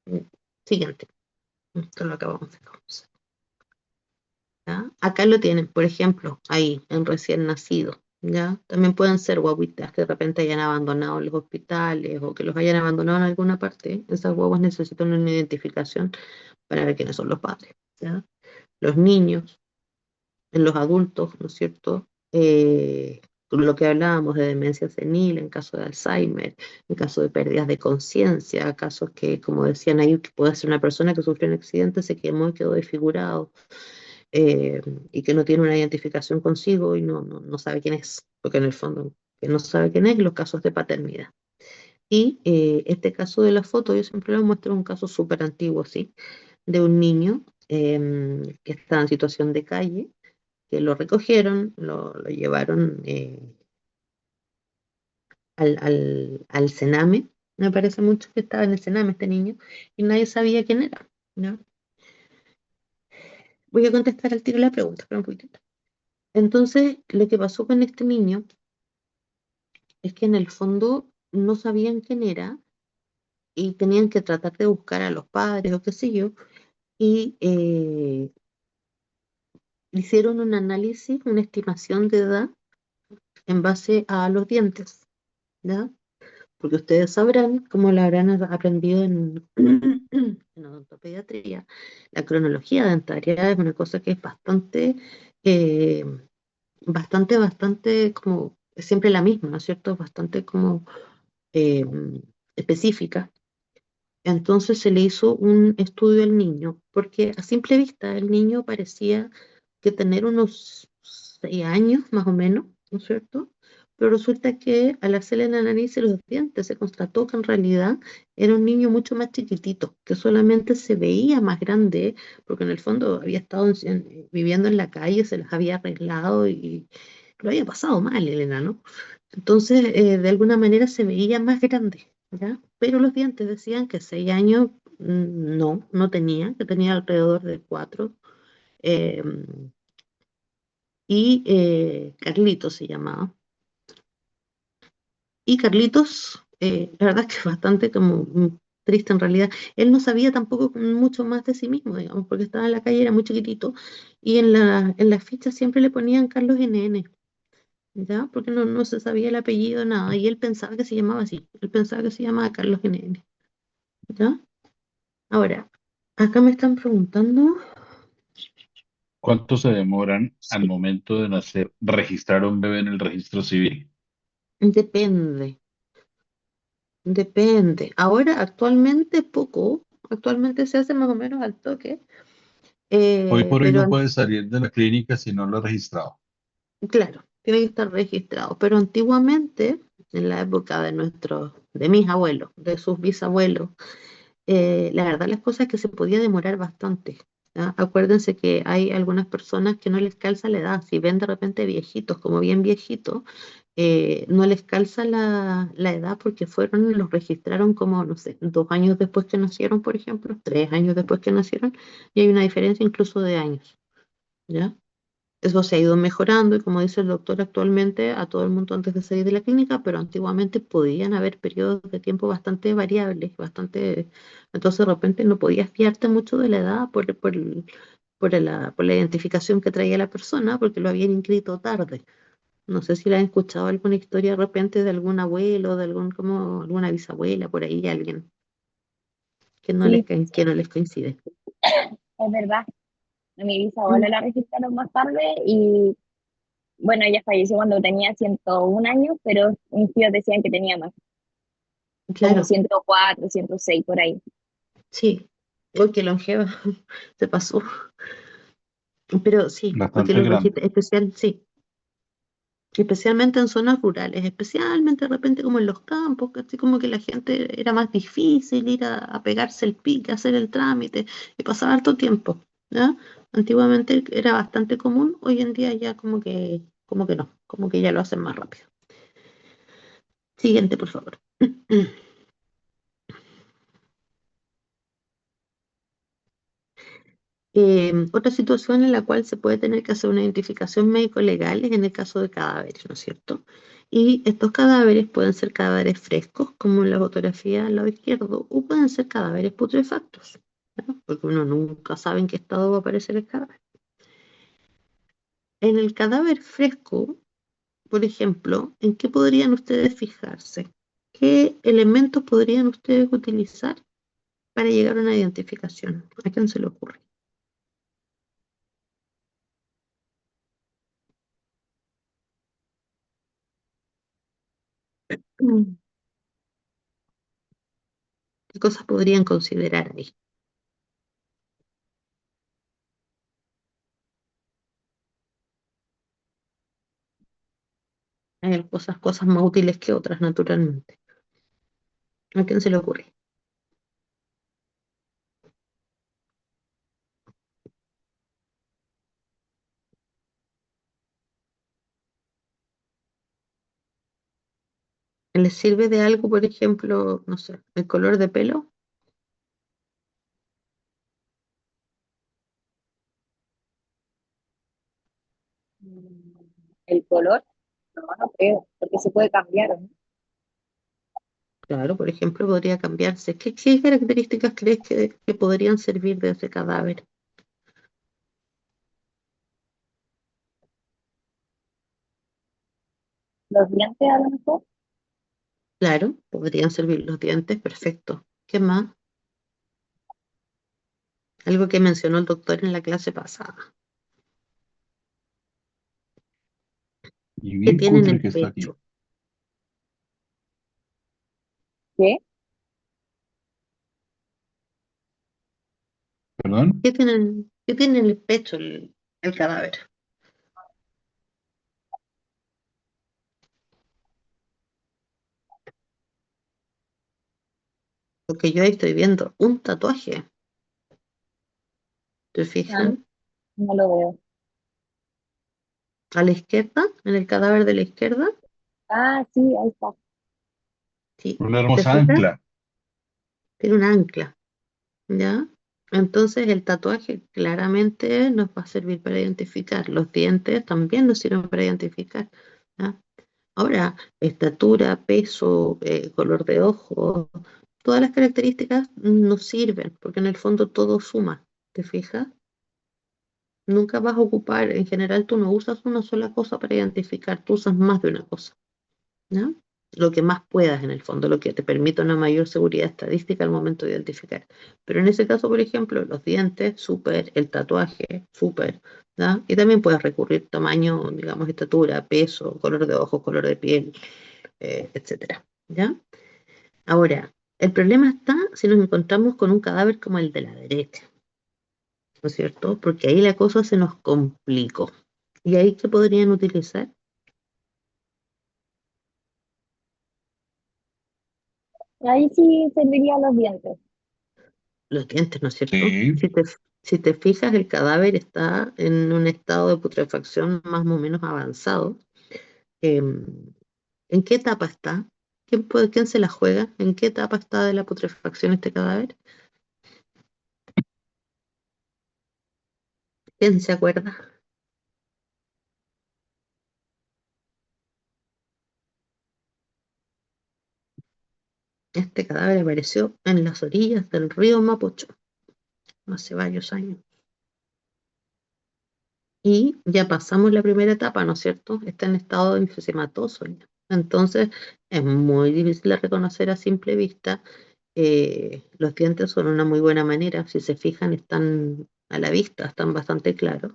Mm, Siguiente. Esto lo acabamos de conocer. ¿Ya? Acá lo tienen, por ejemplo, ahí, en recién nacido, ¿ya? También pueden ser guaguitas que de repente hayan abandonado en los hospitales o que los hayan abandonado en alguna parte. Esas guaguas necesitan una identificación para ver quiénes son los padres, ¿ya? Los niños, en los adultos, ¿no es cierto? lo que hablábamos de demencia senil, en caso de Alzheimer, en caso de pérdidas de conciencia, casos que, como decían ahí, que puede ser una persona que sufrió un accidente, se quemó y quedó desfigurado, eh, y que no tiene una identificación consigo y no sabe quién es, porque en el fondo que no sabe quién es, los casos de paternidad. Y este caso de la foto, yo siempre lo muestro un caso súper antiguo, ¿sí? De un niño que está en situación de calle, que lo recogieron, lo llevaron al Sename. Me parece mucho que estaba en el Sename este niño y nadie sabía quién era, ¿no? Voy a contestar al tiro la pregunta, espera un poquitito. Entonces, lo que pasó con este niño es que en el fondo no sabían quién era y tenían que tratar de buscar a los padres o qué sé yo, y hicieron un análisis, una estimación de edad en base a los dientes, ¿ya? Porque ustedes sabrán, como lo habrán aprendido en odontopediatría, la cronología dentaria es una cosa que es eh, bastante como, es siempre la misma, ¿no es cierto? Bastante como eh, específica. Entonces se le hizo un estudio al niño, porque a simple vista el niño parecía que tener unos 6 años más o menos, ¿no es cierto? Pero resulta que al hacerle la nariz y los dientes se constató que en realidad era un niño mucho más chiquitito, que solamente se veía más grande, porque en el fondo había estado viviendo en la calle, se las había arreglado y lo había pasado mal, Elena, ¿no? Entonces, de alguna manera se veía más grande, ¿ya? Pero los dientes decían que 6 años no tenía, que tenía alrededor de 4. eh, y Carlitos se llamaba. Y Carlitos, la verdad es que es bastante como triste en realidad. Él no sabía tampoco mucho más de sí mismo, digamos, porque estaba en la calle, era muy chiquitito, y en la ficha siempre le ponían Carlos NN. ¿Ya? Porque no se sabía el apellido, nada, y él pensaba que se llamaba así, él pensaba que se llamaba Carlos NN, ¿ya? Ahora, acá me están preguntando, ¿Cuánto se demoran al momento de nacer registrar a un bebé en el registro civil? depende, depende. Ahora, actualmente poco, actualmente se hace más o menos al toque, Hoy por hoy pero no puede salir de la clínica si no lo ha registrado. claro, tiene que estar registrado, pero antiguamente, en la época de mis abuelos, de sus bisabuelos, la verdad las cosas es que se podía demorar bastante. ¿Ya? Acuérdense que hay algunas personas que no les calza la edad, si ven de repente viejitos, como bien viejitos, no les calza la edad porque los registraron como, no sé, 2 años después que nacieron, por ejemplo, 3 años después que nacieron, y hay una diferencia incluso de años, ¿ya? Eso se ha ido mejorando y como dice el doctor actualmente, a todo el mundo antes de salir de la clínica, pero antiguamente podían haber periodos de tiempo bastante variables, entonces de repente no podías fiarte mucho de la edad por la identificación que traía la persona, porque lo habían inscrito tarde. No sé si la han escuchado alguna historia de repente de algún abuelo, de como alguna bisabuela, por ahí alguien Sí, que no les coincide. es verdad. A mi bisabuela Mm, la registraron más tarde y bueno, ella falleció cuando tenía 101 años, pero mis tíos decían que tenía más, como claro, 104, 106 por ahí. sí. Uy, qué longeva, se pasó. Pero sí, porque Bastante los grande. registros, sí, especialmente en zonas rurales, especialmente de repente como en los campos, que así como que la gente era más difícil ir a pegarse el pique, hacer el trámite, y pasaba harto tiempo, ¿ya? Antiguamente era bastante común, hoy en día ya como que no, como que ya lo hacen más rápido. Siguiente, por favor. Otra situación en la cual se puede tener que hacer una identificación médico-legal es en el caso de cadáveres, ¿no es cierto? Y estos cadáveres pueden ser cadáveres frescos, como en la fotografía al lado izquierdo, o pueden ser cadáveres putrefactos, ¿no? Porque uno nunca sabe en qué estado va a aparecer el cadáver. En el cadáver fresco, por ejemplo, ¿en qué podrían ustedes fijarse? ¿Qué elementos podrían ustedes utilizar para llegar a una identificación? ¿A quién se le ocurre? Mm. ¿Qué cosas podrían considerar ahí? Hay cosas más útiles que otras, naturalmente. ¿A quién se le ocurre? ¿Les sirve de algo, por ejemplo, no sé, el color de pelo? El color, no, no creo, porque se puede cambiar, ¿no? Claro, por ejemplo, podría cambiarse. ¿Qué características crees que podrían servir de ese cadáver? Los dientes a lo mejor, Claro, podrían servir los dientes, perfecto. ¿Qué más? Algo que mencionó el doctor en la clase pasada. Y ¿Qué bien tiene en cutre el que está aquí. pecho? ¿qué? ¿Perdón? ¿Qué tiene en el pecho el cadáver? Porque yo ahí estoy viendo un tatuaje. ¿Te Ah, fijas? no lo veo. A la izquierda, en el cadáver de la izquierda, Ah, sí, ahí está. sí. Una ¿Te hermosa fijas? ancla. Tiene un ancla, ¿ya? Entonces el tatuaje claramente nos va a servir para identificar. Los dientes también nos sirven para identificar, ¿ya? Ahora, estatura, peso, color de ojos, todas las características nos sirven, porque en el fondo todo suma, ¿te fijas? Nunca vas a ocupar, en general tú no usas una sola cosa para identificar, tú usas más de una cosa, ¿no? Lo que más puedas en el fondo, lo que te permita una mayor seguridad estadística al momento de identificar. Pero en ese caso, por ejemplo, los dientes, súper, el tatuaje, súper, ¿no? Y también puedes recurrir tamaño, digamos, estatura, peso, color de ojos, color de piel, etcétera, ¿ya? Ahora, el problema está si nos encontramos con un cadáver como el de la derecha, ¿no es cierto? Porque ahí la cosa se nos complicó. ¿Y ahí qué podrían utilizar? Ahí sí servirían los dientes. Los dientes, ¿no es cierto? Sí. Si te fijas, el cadáver está en un estado de putrefacción más o menos avanzado. Em, ¿En qué etapa está? ¿Quién se la juega? ¿En qué etapa está de la putrefacción este cadáver? ¿Quién se acuerda? Este cadáver apareció en las orillas del río Mapocho hace varios años. Y ya pasamos la primera etapa, ¿no es cierto? Está en estado enfisемatoso ya. Entonces, es muy difícil de reconocer a simple vista. Los dientes son una muy buena manera, si se fijan, están a la vista, están bastante claros.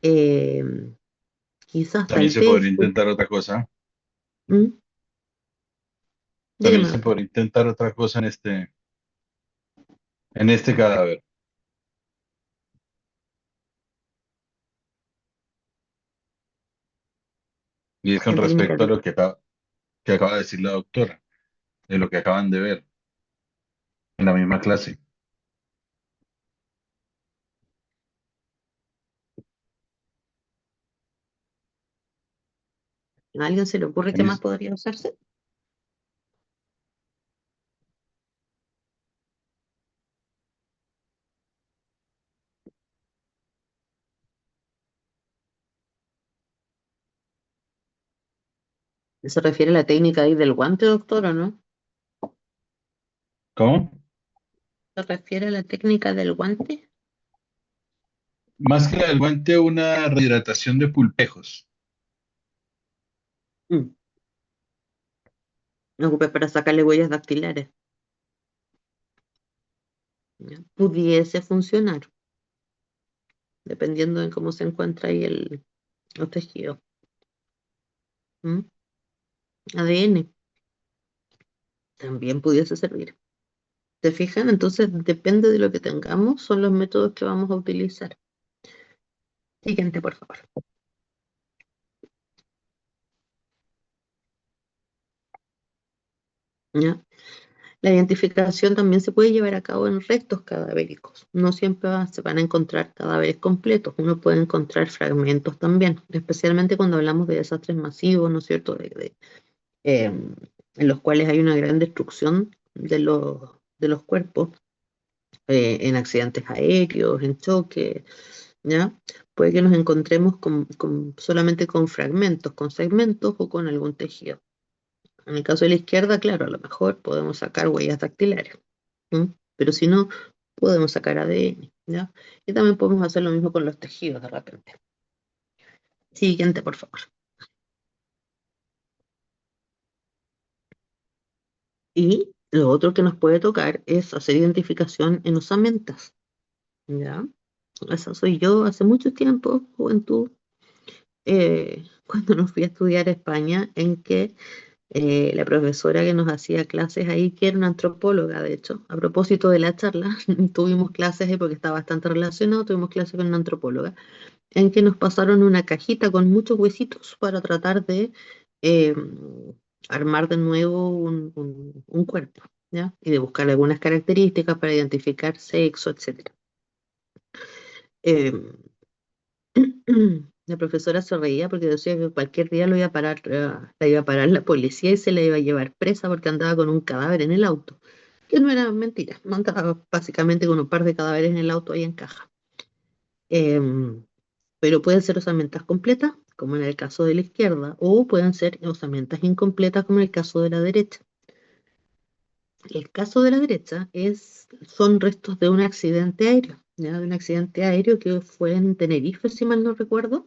Eh, Quizás También tal se vez, podría intentar otra cosa. ¿Mm? También Dígame, se doctor. podría intentar otra cosa en este cadáver. Y es con La técnica respecto a de... lo que acaba de decir la doctora, de lo que acaban de ver en la misma clase. ¿A alguien se le ocurre En qué más es- podría usarse? ¿Se refiere a la técnica ahí del guante, doctor, o no? ¿Cómo? ¿Se refiere a la técnica del guante? Más que la del guante, una rehidratación de pulpejos. Mm. No ocupé para sacarle huellas dactilares. ¿Ya? Pudiese funcionar, dependiendo de cómo se encuentra ahí los tejidos. ¿Mm? ADN. también pudiese servir. ¿Te fijan? Entonces, depende de lo que tengamos, son los métodos que vamos a utilizar. Siguiente, por favor. ¿Ya? La identificación también se puede llevar a cabo en restos cadavéricos. No siempre se van a encontrar cadáveres completos. Uno puede encontrar fragmentos también, especialmente cuando hablamos de desastres masivos, ¿no es cierto? En los cuales hay una gran destrucción de los cuerpos, en accidentes aéreos, en choques, ¿ya? Puede que nos encontremos solamente con fragmentos, con segmentos o con algún tejido. En el caso de la izquierda, claro, a lo mejor podemos sacar huellas dactilares, ¿m? Pero si no, podemos sacar ADN, ¿ya? Y también podemos hacer lo mismo con los tejidos de repente. Siguiente, por favor. Y lo otro que nos puede tocar es hacer identificación en osamentas, ¿ya? Esa soy yo hace mucho tiempo, juventud, cuando nos fui a estudiar a España, en que la profesora que nos hacía clases ahí, que era una antropóloga, de hecho, a propósito de la charla, tuvimos clases ahí porque está bastante relacionado, tuvimos clases con una antropóloga, en que nos pasaron una cajita con muchos huesitos para tratar de eh, armar de nuevo un cuerpo, ¿ya? Y de buscar algunas características para identificar sexo, etcétera. Eh, La profesora se reía porque decía que cualquier día lo iba a parar, la iba a parar la policía y se la iba a llevar presa porque andaba con un cadáver en el auto. Que no era mentira, andaba básicamente con un par de cadáveres en el auto ahí en caja. Em, pero pueden ser osamentas completas, como en el caso de la izquierda, o pueden ser osamentas incompletas, como en el caso de la derecha. El caso de la derecha son restos de un accidente aéreo, ¿ya? De un accidente aéreo que fue en Tenerife, si mal no recuerdo.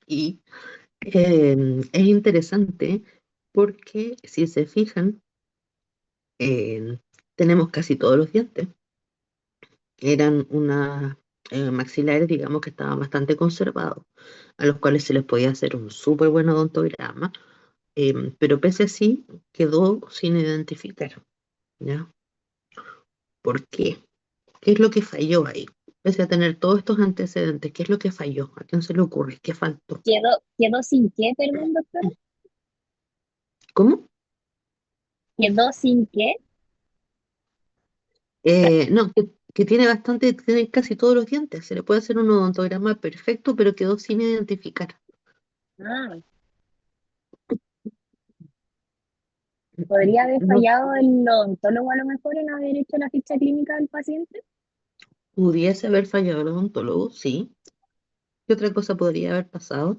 Y es interesante porque si se fijan, eh, tenemos casi todos los dientes. Eran unas maxilares, digamos, que estaban bastante conservados, a los cuales se les podía hacer un súper buen odontograma, pero pese a así quedó sin identificar, ¿ya? ¿Por qué? ¿Qué es lo que falló ahí? Pese a tener todos estos antecedentes, ¿qué es lo que falló? ¿A quién se le ocurre? ¿Qué faltó? ¿Quedó sin qué, perdón, doctora? ¿Cómo? ¿Quedó sin qué? No, que tiene casi todos los dientes. Se le puede hacer un odontograma perfecto, pero quedó sin identificar. Ah, ¿podría haber No fallado el odontólogo a lo mejor en haber hecho la ficha clínica del paciente? pudiese haber fallado el odontólogo, sí. ¿Qué otra cosa podría haber pasado?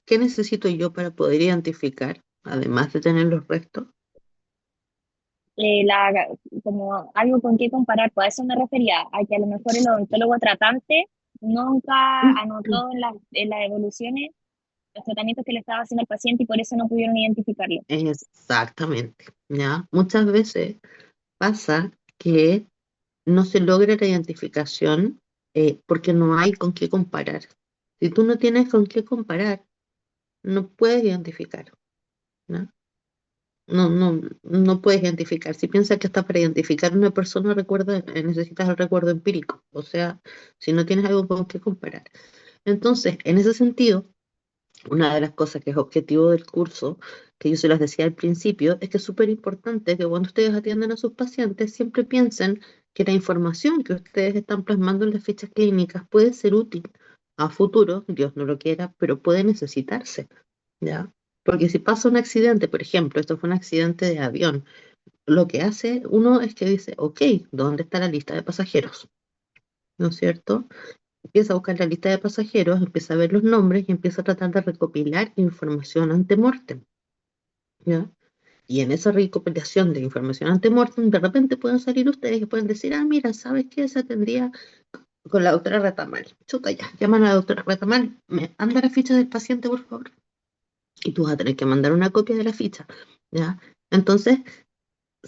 ¿Qué necesito yo para poder identificar, además de tener los restos? eh, la, Como algo con qué comparar, pues a eso me refería, a que a lo mejor el odontólogo tratante nunca anotó en las evoluciones los tratamientos que le estaba haciendo al paciente y por eso no pudieron identificarlo. Exactamente, ¿ya? Muchas veces pasa que no se logra la identificación porque no hay con qué comparar. Si tú no tienes con qué comparar, no puedes identificar, ¿no? No puedes identificar. Si piensas que hasta para identificar una persona necesitas el recuerdo empírico, o sea, si no tienes algo con qué comparar. Entonces, en ese sentido, una de las cosas que es objetivo del curso, que yo se las decía al principio, es que es súper importante que cuando ustedes atiendan a sus pacientes, siempre piensen que la información que ustedes están plasmando en las fichas clínicas puede ser útil a futuro, Dios no lo quiera, pero puede necesitarse, ¿ya? Porque si pasa un accidente, por ejemplo, esto fue un accidente de avión, lo que hace uno es que dice, ok, ¿dónde está la lista de pasajeros? ¿No es cierto? Empieza a buscar la lista de pasajeros, empieza a ver los nombres y empieza a tratar de recopilar información ante mortem, ¿ya? Y en esa recopilación de información ante mortem, de repente pueden salir ustedes y pueden decir, ah, mira, ¿sabes qué? Esa tendría con la doctora Retamal. Chuta, ya, llaman a la doctora Retamal, me anda la ficha del paciente, por favor. Y tú vas a tener que mandar una copia de la ficha, ¿ya? Entonces,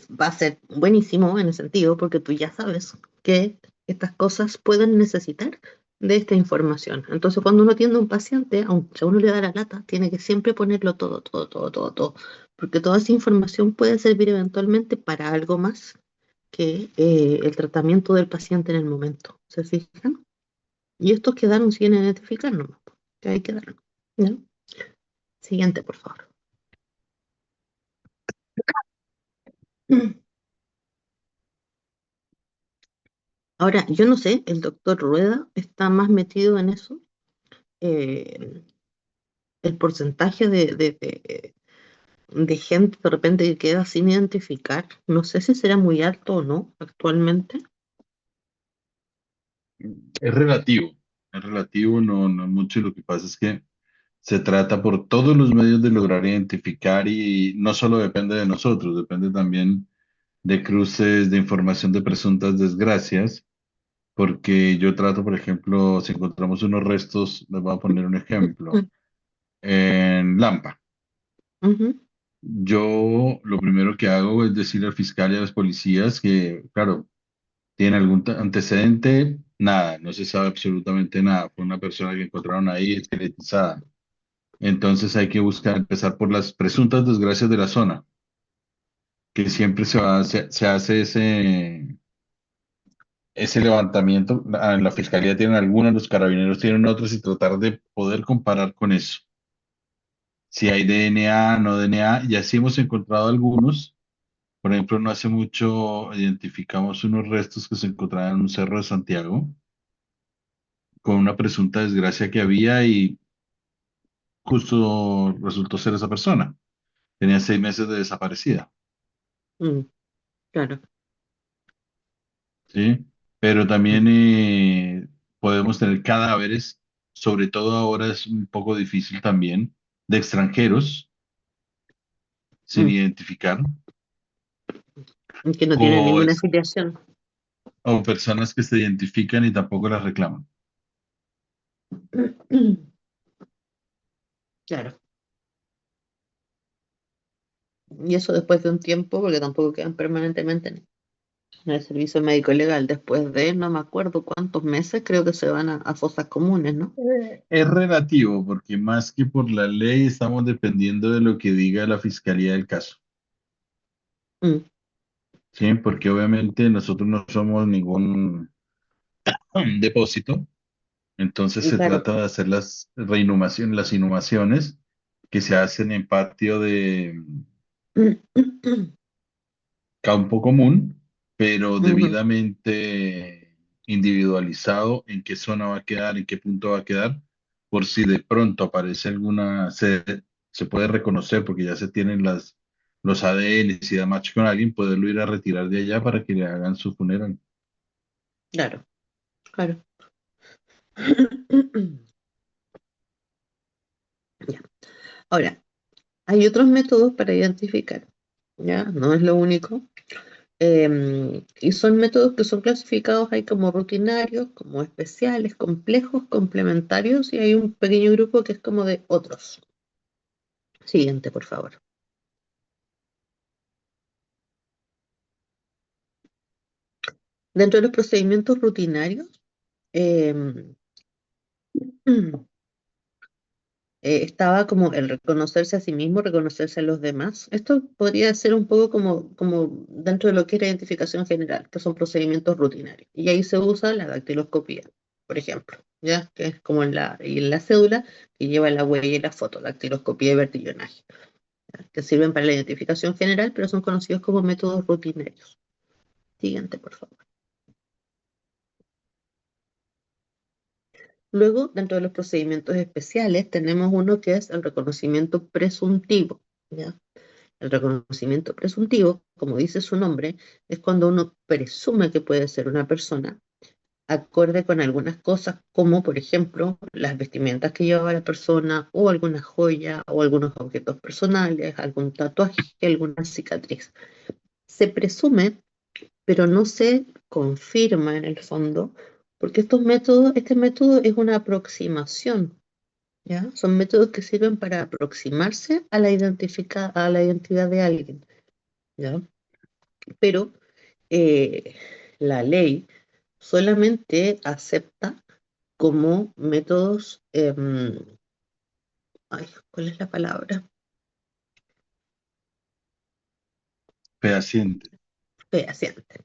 va a ser buenísimo en el sentido porque tú ya sabes que estas cosas pueden necesitar de esta información. Entonces, cuando uno atiende a un paciente, aunque a uno le da la lata, tiene que siempre ponerlo todo, todo, todo, todo, todo, porque toda esa información puede servir eventualmente para algo más que el tratamiento del paciente en el momento. ¿Se fijan? Y estos quedaron sin identificar nomás, que ahí quedaron. ¿Ya? Siguiente, por favor. Ahora, yo no sé, el doctor Rueda está más metido en eso. eh, el porcentaje de gente de repente que queda sin identificar, no sé si será muy alto o no actualmente. Es relativo, no, no mucho. Lo que pasa es que se trata por todos los medios de lograr identificar y no solo depende de nosotros, depende también de cruces de información de presuntas desgracias, porque yo trato, por ejemplo, si encontramos unos restos, les voy a poner un ejemplo, en Lampa. Ujú, Yo lo primero que hago es decirle al fiscal y a los policías que, claro, tiene algún antecedente, nada, no se sabe absolutamente nada. Fue una persona que encontraron ahí esqueletizada. Entonces hay que buscar, empezar por las presuntas desgracias de la zona, que siempre se hace ese levantamiento. En la fiscalía tienen algunas, los carabineros tienen otras y tratar de poder comparar con eso. Si hay DNA, no DNA, y así hemos encontrado algunos. Por ejemplo, no hace mucho identificamos unos restos que se encontraban en un cerro de Santiago con una presunta desgracia que había y justo resultó ser esa persona. Tenía 6 meses de desaparecida, mm, claro. ¿sí? Pero Mm, también podemos tener cadáveres, sobre todo ahora es un poco difícil también, de extranjeros sin mm, identificar que no tiene o, ninguna afiliación. o personas que se identifican y tampoco las reclaman. Claro. Y eso después de un tiempo, porque tampoco quedan permanentemente en el servicio médico legal. Después de no me acuerdo cuántos meses, creo que se van a fosas comunes, ¿no? Es relativo, porque más que por la ley estamos dependiendo de lo que diga la fiscalía del caso, Mm, ¿sí? Porque obviamente nosotros no somos ningún depósito, entonces se claro. trata de hacer las inhumaciones que se hacen en patio de campo común, pero Ujú, debidamente individualizado en qué zona va a quedar, en qué punto va a quedar, por si de pronto aparece se puede reconocer porque ya se tienen los ADNs y da match con alguien, poderlo ir a retirar de allá para que le hagan su funeral. claro, claro. Ya. Ahora, hay otros métodos para identificar, ¿ya? No es lo único. Y son métodos que son clasificados hay como rutinarios, como especiales, complejos, complementarios y hay un pequeño grupo que es como de otros. Siguiente, por favor. Dentro de los procedimientos rutinarios, em, estaba como el reconocerse a sí mismo, reconocerse a los demás. Esto podría ser un poco como dentro de lo que es la identificación general, que son procedimientos rutinarios. Y ahí se usa la dactiloscopía, por ejemplo, ¿ya? Que es como en la cédula que lleva la huella y la foto, dactiloscopía y vertillonaje, ¿ya? Que sirven para la identificación general, pero son conocidos como métodos rutinarios. Siguiente, por favor. Luego, dentro de los procedimientos especiales, tenemos uno que es el reconocimiento presuntivo, ¿ya? El reconocimiento presuntivo, como dice su nombre, es cuando uno presume que puede ser una persona acorde con algunas cosas, como por ejemplo las vestimentas que llevaba la persona, o alguna joya, o algunos objetos personales, algún tatuaje, alguna cicatriz. Se presume, pero no se confirma en el fondo, porque este método es una aproximación, ¿ya? Son métodos que sirven para aproximarse a a la identidad de alguien, ¿ya? Pero eh, la ley solamente acepta como métodos, ay, ¿cuál es la palabra? Fehaciente. Fehaciente.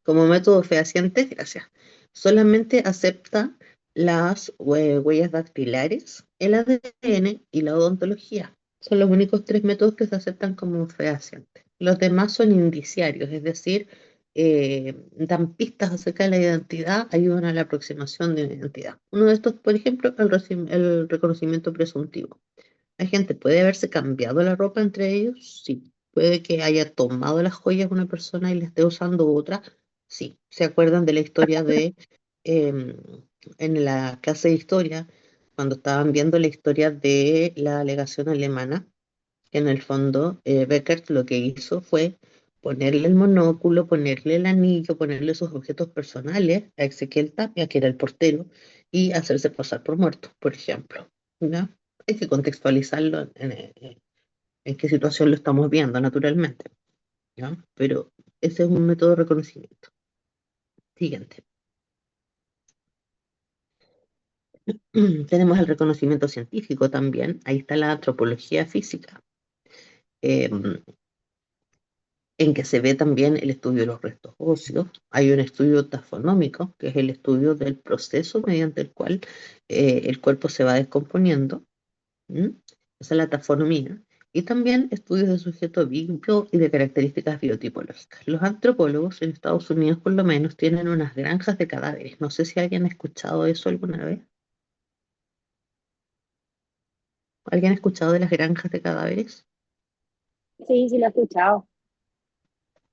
Como método fehaciente, gracias. Solamente acepta las huellas dactilares, el ADN y la odontología. Son los únicos tres métodos que se aceptan como fehacientes. Los demás son indiciarios, es decir, dan pistas acerca de la identidad, ayudan a la aproximación de una identidad. Uno de estos, por ejemplo, el reconocimiento presuntivo. La gente puede haberse cambiado la ropa entre ellos, sí. Puede que haya tomado las joyas una persona y la esté usando otra, sí. ¿Se acuerdan de la historia em, en la clase de historia, cuando estaban viendo la historia de la alegación alemana? Que en el fondo, Beckert lo que hizo fue ponerle el monóculo, ponerle el anillo, ponerle sus objetos personales a Ezequiel Tapia, que era el portero, y hacerse pasar por muerto, por ejemplo. ¿Ya? Hay que contextualizarlo en qué situación lo estamos viendo, naturalmente. ¿Ya? Pero ese es un método de reconocimiento. Siguiente. Tenemos el reconocimiento científico también. Ahí está la antropología física. Em, en que se ve también el estudio de los restos óseos. Hay un estudio tafonómico, que es el estudio del proceso mediante el cual el cuerpo se va descomponiendo. ¿M? Esa es la tafonomía. Y también estudios de sujeto vivo y de características biotipológicas. Los antropólogos en Estados Unidos, por lo menos, tienen unas granjas de cadáveres. No sé si alguien ha escuchado eso alguna vez. ¿Alguien ha escuchado de las granjas de cadáveres? Sí, sí, lo he escuchado.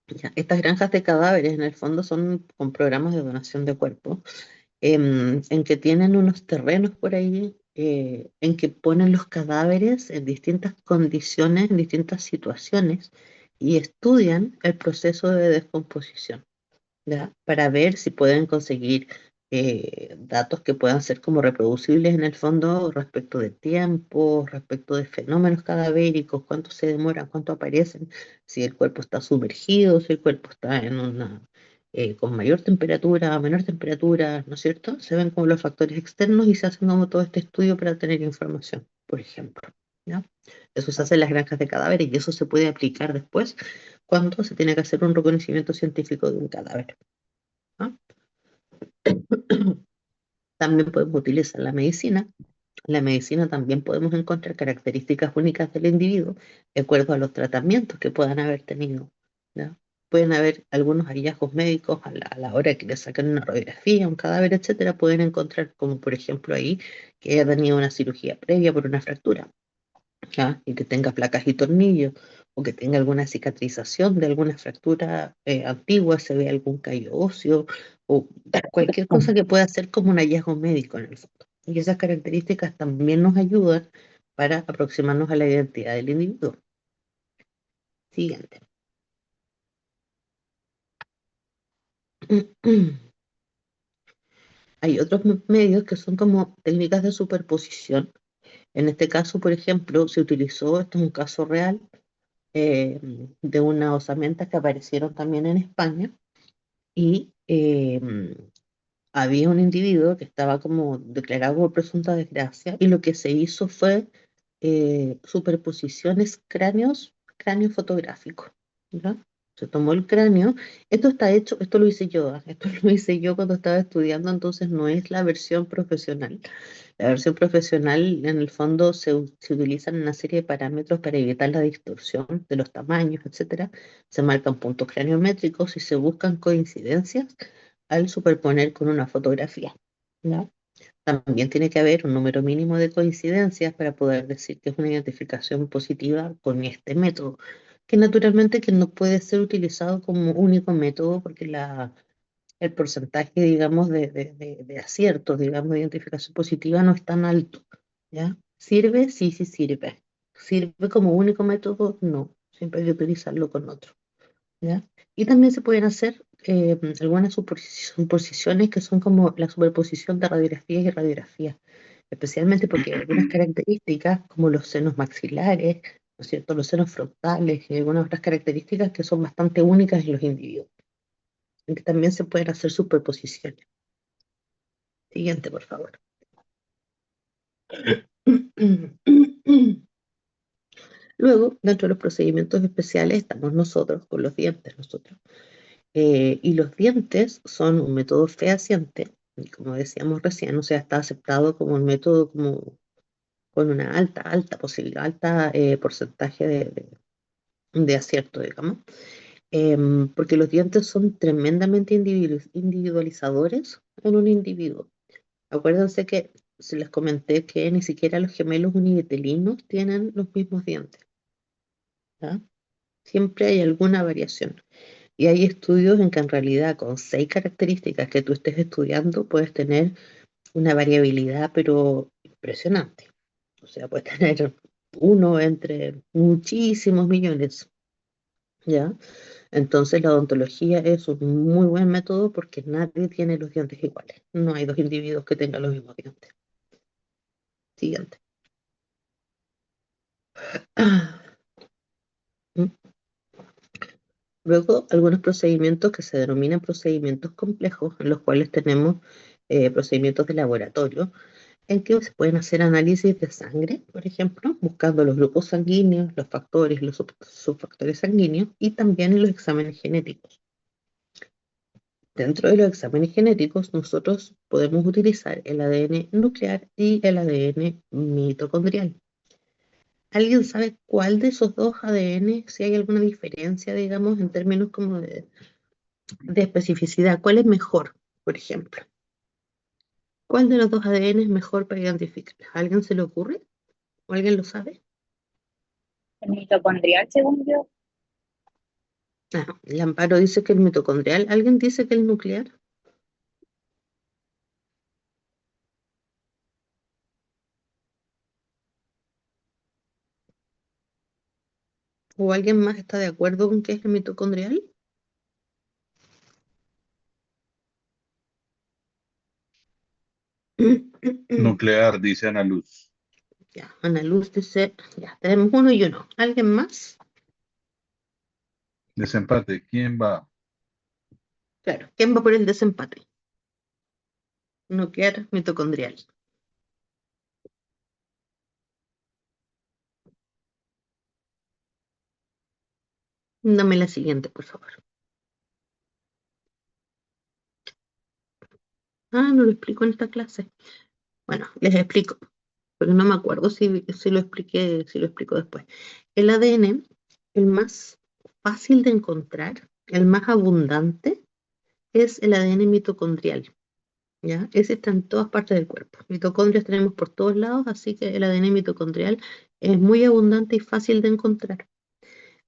Ya, estas granjas de cadáveres en el fondo son con programas de donación de cuerpos en que tienen unos terrenos por ahí, en que ponen los cadáveres en distintas condiciones, en distintas situaciones, y estudian el proceso de descomposición. ¿Ya? Para ver si pueden conseguir datos que puedan ser como reproducibles en el fondo respecto de tiempo, respecto de fenómenos cadavéricos, cuánto se demoran, cuánto aparecen, si el cuerpo está sumergido, si el cuerpo está en una con mayor temperatura, menor temperatura, ¿no es cierto? Se ven como los factores externos y se hace como todo este estudio para tener información, por ejemplo. ¿Ya? Eso se hace en las granjas de cadáveres y eso se puede aplicar después cuando se tiene que hacer un reconocimiento científico de un cadáver. ¿Ah? También podemos utilizar la medicina. En la medicina también podemos encontrar características únicas del individuo de acuerdo a los tratamientos que puedan haber tenido. ¿Ya? Pueden haber algunos hallazgos médicos a la hora que le sacan una radiografía, un cadáver, etcétera, pueden encontrar, como por ejemplo ahí, que haya tenido una cirugía previa por una fractura. ¿Ya? Y que tenga placas y tornillos, o que tenga alguna cicatrización de alguna fractura antigua, se ve algún callo óseo, o cualquier cosa que pueda ser como un hallazgo médico en el fondo. Y esas características también nos ayudan para aproximarnos a la identidad del individuo. Siguiente. Hay otros medios que son como técnicas de superposición. En este caso, por ejemplo, se utilizó, esto es un caso real, eh, de unas osamentas que aparecieron también en España y había un individuo que estaba como declarado como presunta desgracia y lo que se hizo fue superposiciones cráneo fotográfico, ¿ya? Se tomó el cráneo, esto está hecho, esto lo hice yo, esto lo hice yo cuando estaba estudiando, entonces no es la versión profesional. La versión profesional, en el fondo, se utilizan una serie de parámetros para evitar la distorsión de los tamaños, etcétera. Se marcan puntos craniométricos y se buscan coincidencias al superponer con una fotografía, ¿ya? También tiene que haber un número mínimo de coincidencias para poder decir que es una identificación positiva con este método, que naturalmente que no puede ser utilizado como único método porque el porcentaje, digamos, de aciertos, digamos, de identificación positiva no es tan alto, ¿ya? ¿Sirve? Sí, sí sirve. ¿Sirve como único método? No. Siempre hay que utilizarlo con otro, ¿ya? Y también se pueden hacer algunas suposiciones que son como la superposición de radiografías y radiografías, especialmente porque hay algunas características como los senos maxilares, ¿no es cierto? Los senos frontales y algunas otras características que son bastante únicas en los individuos, en que también se pueden hacer superposiciones. Siguiente, por favor. Luego, dentro de los procedimientos especiales, estamos nosotros con los dientes, nosotros. Y los dientes son un método fehaciente, y como decíamos recién, o sea, está aceptado como un método como con una alta posibilidad, alta porcentaje de acierto, digamos. Porque los dientes son tremendamente individualizadores en un individuo. Acuérdense que se les comenté que ni siquiera los gemelos univitelinos tienen los mismos dientes, ¿ya? Siempre hay alguna variación. Y hay estudios en que en realidad con 6 características que tú estés estudiando puedes tener una variabilidad, pero impresionante. O sea, puedes tener uno entre muchísimos millones, ¿ya? Entonces la odontología es un muy buen método porque nadie tiene los dientes iguales. No hay dos individuos que tengan los mismos dientes. Siguiente. Ah, mm. Luego, algunos procedimientos que se denominan procedimientos complejos, en los cuales tenemos procedimientos de laboratorio, en que se pueden hacer análisis de sangre, por ejemplo, buscando los grupos sanguíneos, los factores, los subfactores sanguíneos y también los exámenes genéticos. Dentro de los exámenes genéticos, nosotros podemos utilizar el ADN nuclear y el ADN mitocondrial. ¿Alguien sabe cuál de esos dos ADN, si hay alguna diferencia, digamos, en términos como de especificidad? ¿Cuál es mejor, por ejemplo? ¿Cuál de los dos ADN es mejor para identificarlas? ¿A alguien se le ocurre? ¿O alguien lo sabe? El mitocondrial, según yo. Ah, el Amparo dice que el mitocondrial. ¿Alguien dice que el nuclear? ¿O alguien más está de acuerdo con que es el mitocondrial? Nuclear, dice Ana Luz. Ya, Ana Luz dice, ya, tenemos uno y uno. ¿Alguien más? Desempate. ¿Quién va? Claro, ¿quién va por el desempate? Nuclear, mitocondrial. Dame la siguiente, por favor. Ah, no lo explico en esta clase. Bueno, les explico, pero no me acuerdo si lo expliqué, si lo explico después. El ADN, el más fácil de encontrar, el más abundante, es el ADN mitocondrial, ¿ya? Ese está en todas partes del cuerpo. Mitocondrias tenemos por todos lados, así que el ADN mitocondrial es muy abundante y fácil de encontrar.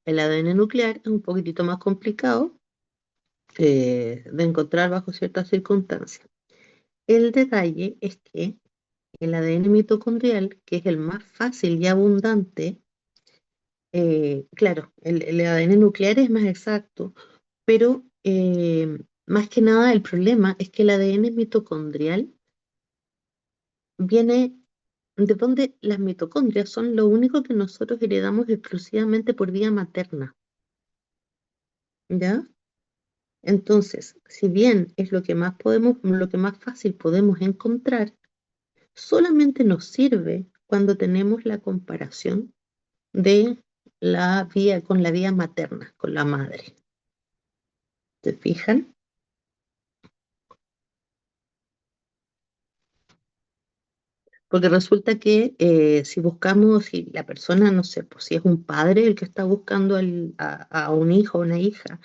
El ADN nuclear es un poquitito más complicado de encontrar bajo ciertas circunstancias. El detalle es que el ADN mitocondrial, que es el más fácil y abundante, claro, el ADN nuclear es más exacto, pero más que nada el problema es que el ADN mitocondrial viene de donde las mitocondrias son lo único que nosotros heredamos exclusivamente por vía materna, ¿ya? Entonces, si bien es lo que más podemos, lo que más fácil podemos encontrar, solamente nos sirve cuando tenemos la comparación de la vía con la vía materna, con la madre. ¿Se fijan? Porque resulta que si buscamos, si la persona, no sé, pues si es un padre el que está buscando a un hijo o una hija,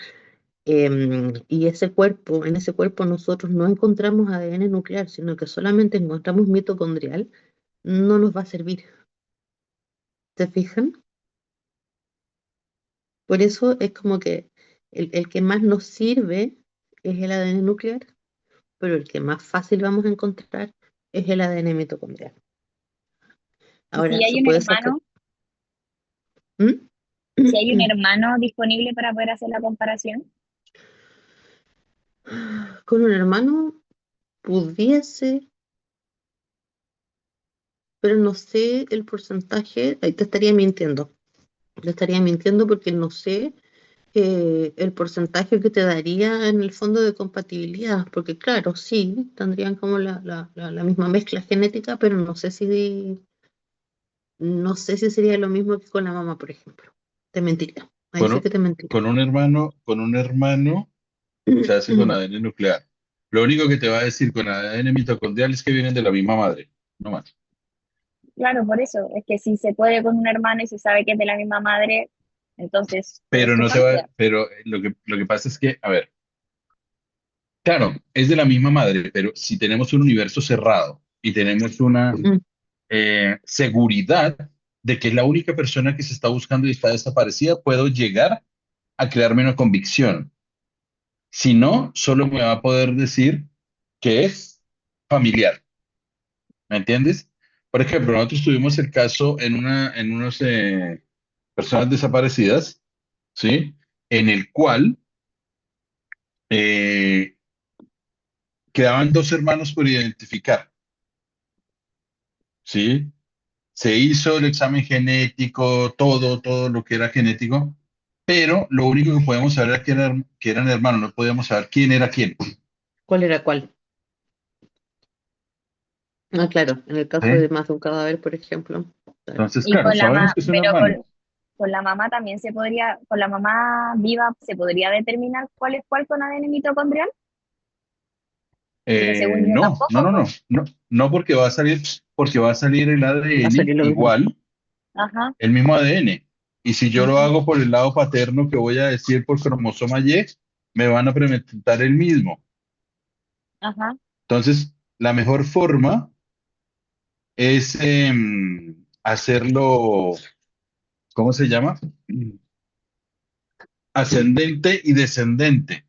y ese cuerpo, en ese cuerpo nosotros no encontramos ADN nuclear, sino que solamente encontramos mitocondrial, no nos va a servir. ¿Se fijan? Por eso es como que el que más nos sirve es el ADN nuclear, pero el que más fácil vamos a encontrar es el ADN mitocondrial. Y si Ahora, se hay un puede sacar. hermano, ¿Mm? si hay un hermano disponible para poder hacer la comparación, Con un hermano pudiese, pero no sé el porcentaje, ahí te estaría mintiendo. Te estaría mintiendo porque no sé el porcentaje que te daría en el fondo de compatibilidad, porque claro, sí, tendrían como la misma mezcla genética, pero no sé si sería lo mismo que con la mamá, por ejemplo. Te mentiría. Ahí Con sí un, que te mentiría. con un hermano se hace con ADN nuclear. Lo único que te va a decir con ADN mitocondrial es que vienen de la misma madre, no más. Claro, por eso, es que si se puede con un hermano y se sabe que es de la misma madre, entonces es Pero su no te va, familia. pero lo que pasa es que, a ver, claro, es de la misma madre, pero si tenemos un universo cerrado y tenemos una Mm. seguridad de que es la única persona que se está buscando y está desaparecida, puedo llegar a crearme una convicción. Si no, solo me va a poder decir que es familiar. ¿Me entiendes? Por ejemplo, nosotros tuvimos el caso en unos personas desaparecidas, ¿sí? En el cual eh, quedaban dos hermanos por identificar, ¿sí? Se hizo el examen genético, todo lo que era genético, pero lo único que podíamos saber era que eran hermanos, no podíamos saber quién era quién, ¿Cuál era cuál? Ah, claro, en el caso de ¿sí? más de un cadáver, por ejemplo. Claro. Entonces, Y claro, con la sabemos ma- que son pero hermanos. con la mamá también se podría, con la mamá viva se podría determinar cuál es cuál con ADN mitocondrial, porque según yo No, no, tampoco, no, no, pues. no, no porque va a salir el Va a ADN salir lo mismo. igual, Ajá, el mismo ADN. Y si yo lo Ujú. hago por el lado paterno, que voy a decir por cromosoma Y, me van a presentar el mismo. ajá, Entonces, la mejor forma es hacerlo, ¿cómo se llama? Ascendente y descendente.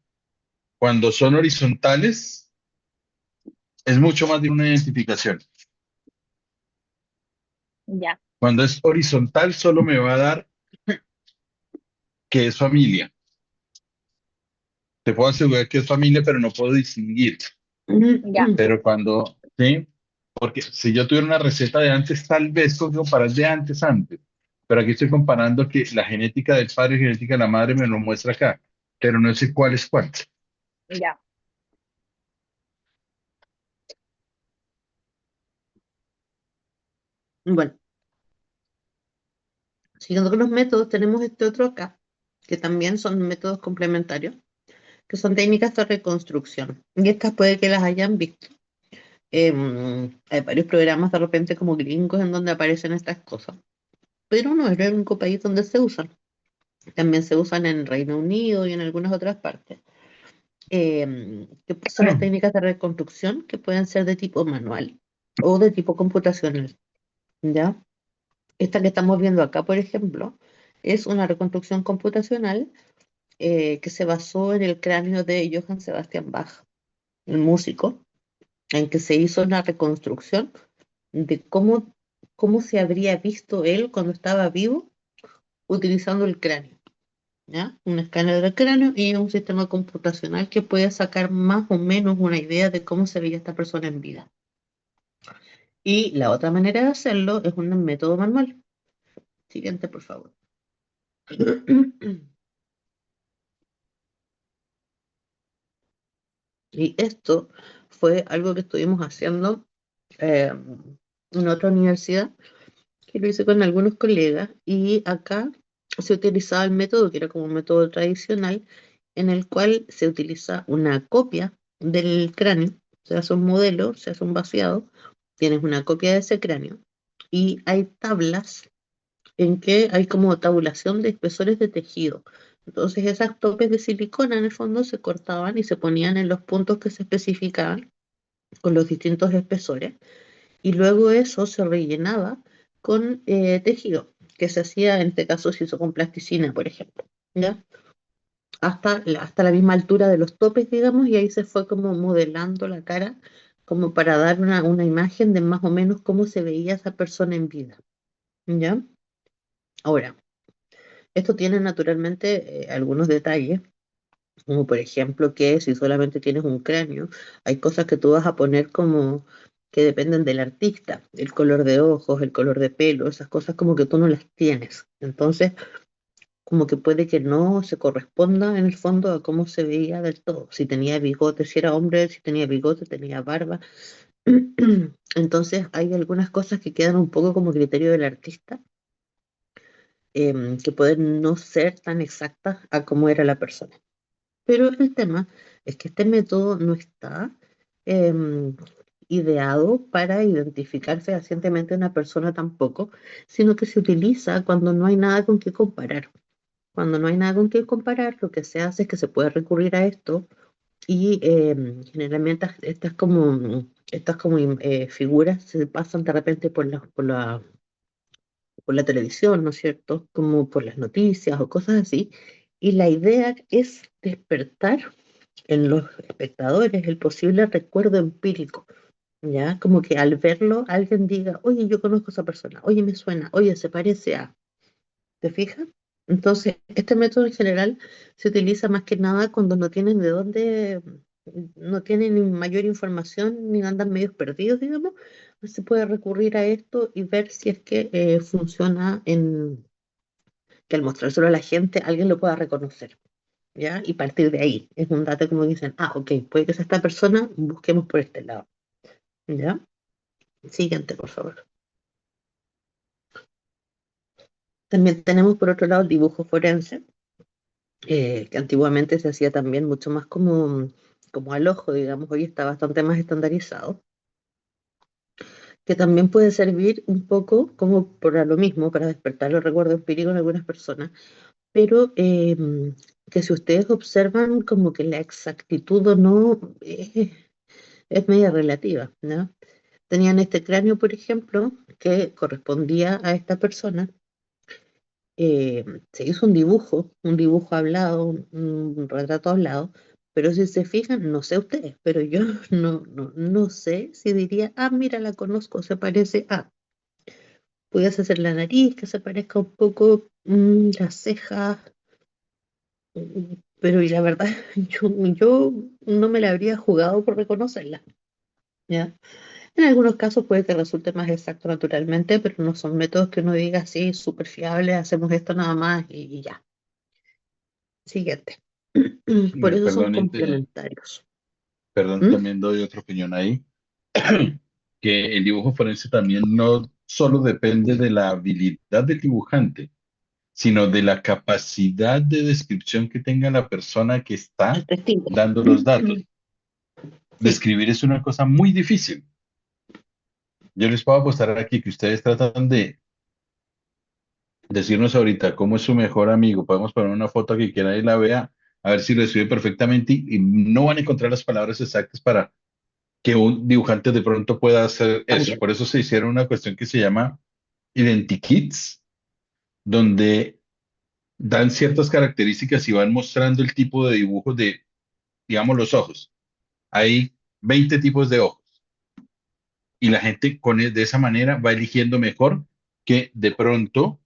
Cuando son horizontales, es mucho más de una identificación. ya, Cuando es horizontal, solo me va a dar que es familia. Te puedo asegurar que es familia, pero no puedo distinguir. ya, Pero cuando, ¿sí? Porque si yo tuviera una receta de antes, tal vez puedo comparar de antes. Pero aquí estoy comparando que la genética del padre y la genética de la madre me lo muestra acá, pero no sé cuál es cuál. ya. Bueno, siguiendo con los métodos, tenemos este otro acá, que también son métodos complementarios, que son técnicas de reconstrucción. Y estas puede que las hayan visto. Hay varios programas de repente como gringos en donde aparecen estas cosas, pero no es el único país donde se usan. También se usan en Reino Unido y en algunas otras partes. Que son las técnicas de reconstrucción que pueden ser de tipo manual o de tipo computacional, ¿ya? Esta que estamos viendo acá, por ejemplo, es una reconstrucción computacional que se basó en el cráneo de Johann Sebastian Bach, el músico, en que se hizo una reconstrucción de cómo se habría visto él cuando estaba vivo utilizando el cráneo, ¿ya? Un escáner del cráneo y un sistema computacional que puede sacar más o menos una idea de cómo se veía esta persona en vida. Y la otra manera de hacerlo es un método manual. Siguiente, por favor. Y esto fue algo que estuvimos haciendo en otra universidad, que lo hice con algunos colegas, y acá se utilizaba el método, que era como un método tradicional, en el cual se utiliza una copia del cráneo, se hace un modelo, se hace un vaciado, tienes una copia de ese cráneo, y hay tablas en que hay como tabulación de espesores de tejido. Entonces esas topes de silicona en el fondo se cortaban y se ponían en los puntos que se especificaban con los distintos espesores y luego eso se rellenaba con tejido, que se hacía, en este caso se hizo con plasticina, por ejemplo, ¿ya? Hasta la misma altura de los topes, digamos, y ahí se fue como modelando la cara, como para dar una imagen de más o menos cómo se veía esa persona en vida, ¿ya? Ahora, esto tiene naturalmente algunos detalles, como por ejemplo que si solamente tienes un cráneo, hay cosas que tú vas a poner como que dependen del artista, el color de ojos, el color de pelo, esas cosas como que tú no las tienes. Entonces, como que puede que no se corresponda en el fondo a cómo se veía del todo. Si tenía bigote, si era hombre, si tenía bigote, tenía barba. Entonces hay algunas cosas que quedan un poco como criterio del artista, que pueden no ser tan exactas a cómo era la persona. Pero el tema es que este método no está em, ideado para identificar fehacientemente a una persona tampoco, sino que se utiliza cuando no hay nada con qué comparar. Cuando no hay nada con qué comparar, lo que se hace es que se puede recurrir a esto y generalmente estas como figuras se pasan de repente por la televisión, ¿no es cierto? Como por las noticias o cosas así. Y la idea es despertar en los espectadores el posible recuerdo empírico, ¿ya? Como que al verlo alguien diga, oye, yo conozco a esa persona, oye, me suena, oye, se parece a... ¿Te fijas? Entonces, este método en general se utiliza más que nada cuando no tienen de dónde, no tienen ni mayor información ni andan medios perdidos, digamos. Se puede recurrir a esto y ver si es que funciona que al mostrárselo a la gente alguien lo pueda reconocer, ¿ya? Y partir de ahí. Es un dato como dicen, ok, puede que sea esta persona, busquemos por este lado, ¿ya? Siguiente, por favor. También tenemos por otro lado el dibujo forense, que antiguamente se hacía también mucho más como al ojo, digamos, hoy está bastante más estandarizado, que también puede servir un poco como para lo mismo, para despertar el recuerdo empírico en algunas personas, pero que si ustedes observan como que la exactitud o no es media relativa, ¿no? Tenían este cráneo, por ejemplo, que correspondía a esta persona. eh, Se hizo un dibujo hablado, un retrato hablado, pero si se fijan, no sé ustedes, pero yo no sé si diría, mira, la conozco, se parece a... Pudiese ser la nariz, que se parezca un poco, las cejas, pero y la verdad, yo no me la habría jugado por reconocerla, ¿ya? En algunos casos puede que resulte más exacto naturalmente, pero no son métodos que uno diga así, súper fiable, hacemos esto nada más y ya. Siguiente. Por Mira, eso son perdón, complementarios. perdón, ¿Mm? también doy otra opinión ahí, que el dibujo forense también no solo depende de la habilidad del dibujante, sino de la capacidad de descripción que tenga la persona que El está testigo. dando los datos. Sí, Describir es una cosa muy difícil. Yo les puedo apostar aquí que ustedes tratan de decirnos ahorita cómo es su mejor amigo. Podemos poner una foto que quiera y la vea, a ver si lo describe perfectamente y no van a encontrar las palabras exactas para que un dibujante de pronto pueda hacer eso. también. Por eso se hicieron una cuestión que se llama Identikits, donde dan ciertas características y van mostrando el tipo de dibujo de, digamos, los ojos. Hay 20 tipos de ojos y la gente de esa manera va eligiendo mejor que de pronto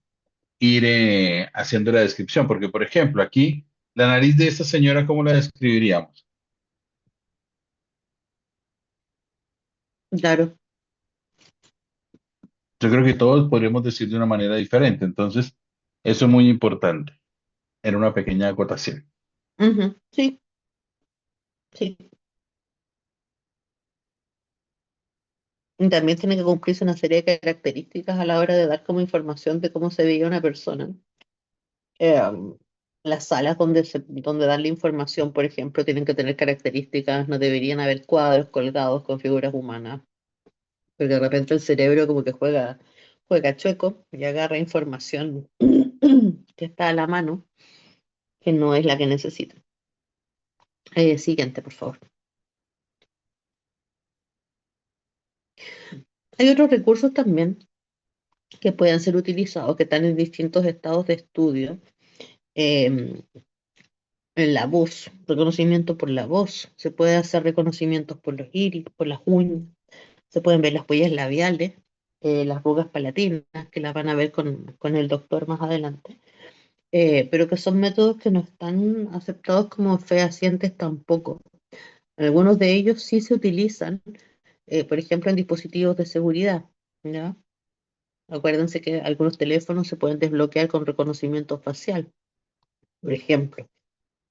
ir haciendo la descripción. Porque, por ejemplo, aquí la nariz de esta señora, ¿cómo la describiríamos? Claro. Yo creo que todos podríamos decir de una manera diferente. Entonces, eso es muy importante. Era una pequeña acotación. Ujú, sí, sí. Y también tiene que cumplirse una serie de características a la hora de dar como información de cómo se veía una persona. Um, las salas donde dan la información, por ejemplo, tienen que tener características, no deberían haber cuadros colgados con figuras humanas, porque de repente el cerebro como que juega chueco y agarra información que está a la mano, que no es la que necesita. Siguiente, por favor. Hay otros recursos también que pueden ser utilizados, que están en distintos estados de estudio. em, en la voz, reconocimiento por la voz. Se puede hacer reconocimientos por los iris, por las uñas. Se pueden ver las huellas labiales, las arrugas palatinas, que las van a ver con el doctor más adelante. Pero que son métodos que no están aceptados como fehacientes tampoco. Algunos de ellos sí se utilizan, por ejemplo, en dispositivos de seguridad, ¿ya? Acuérdense que algunos teléfonos se pueden desbloquear con reconocimiento facial. por ejemplo.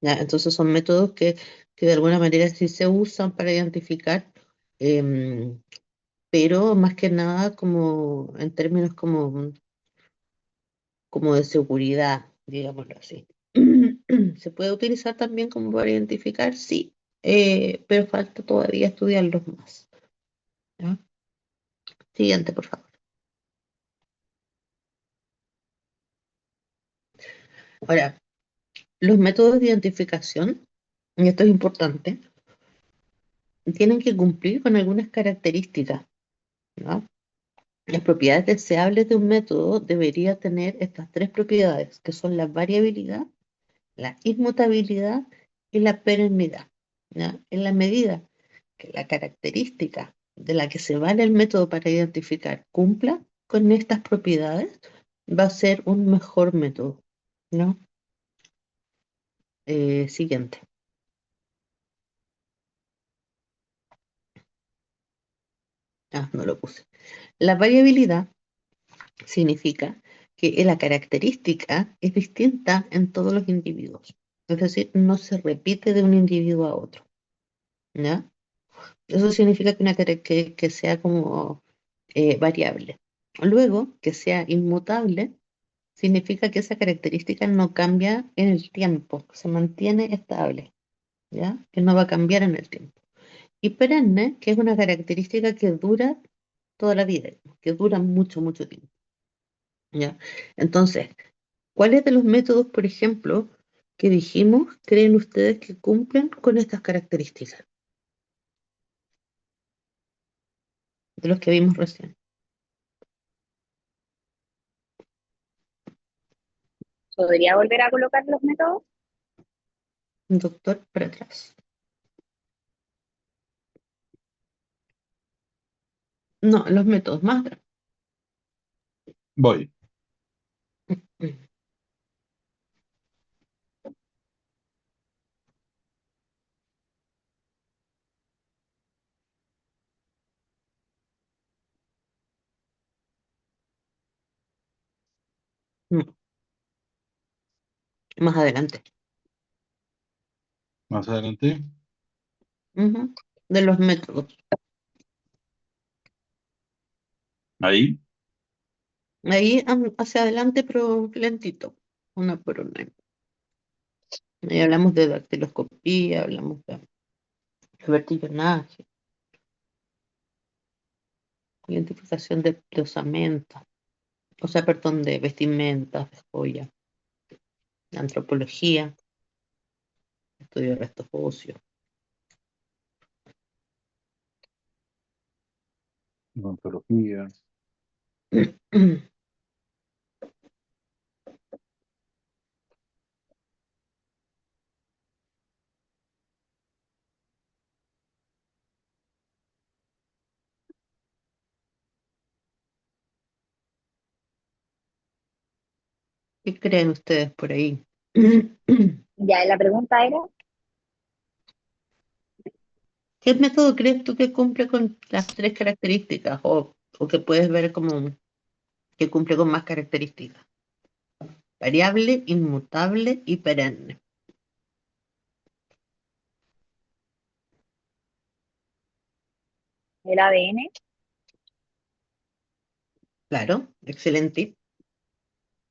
¿Ya? Entonces son métodos que de alguna manera sí se usan para identificar, em, pero más que nada como en términos como de seguridad, digámoslo así. ¿Se puede utilizar también como para identificar? Sí, pero falta todavía estudiarlos más. ¿Ya? Siguiente, por favor. Ahora, los métodos de identificación, y esto es importante, tienen que cumplir con algunas características, ¿no? Las propiedades deseables de un método debería tener estas tres propiedades, que son la variabilidad, la inmutabilidad y la perennidad, ¿ya? En la medida que la característica de la que se vale el método para identificar cumpla con estas propiedades, va a ser un mejor método, ¿no? Siguiente. Ah, no lo puse. La variabilidad significa que la característica es distinta en todos los individuos. Es decir, no se repite de un individuo a otro, ¿ya? Eso significa que, que sea como variable. Luego, que sea inmutable, significa que esa característica no cambia en el tiempo, se mantiene estable, ¿ya? Que no va a cambiar en el tiempo. Y perenne, que es una característica que dura toda la vida, que dura mucho, mucho tiempo, ¿ya? Entonces, ¿cuáles de los métodos, por ejemplo, que dijimos, creen ustedes que cumplen con estas características de los que vimos recién? ¿Podría volver a colocar los métodos? Doctor, para atrás. No, los métodos más atrás. Voy. No, más adelante. Más adelante. Ujú. De los métodos. Ahí. Ahí hacia adelante, pero lentito. Una por una. Ahí hablamos de dactiloscopía, hablamos de vertillonaje, identificación de osamentas, o sea, perdón, de vestimentas, de joyas, de antropología, estudio de restos óseos. Odontología. ¿Qué creen ustedes por ahí? Ya, la pregunta era, ¿Qué método crees tú que cumple con las tres características o que puedes ver como que cumple con más características? Variable, inmutable y perenne. el ADN. Claro, excelente.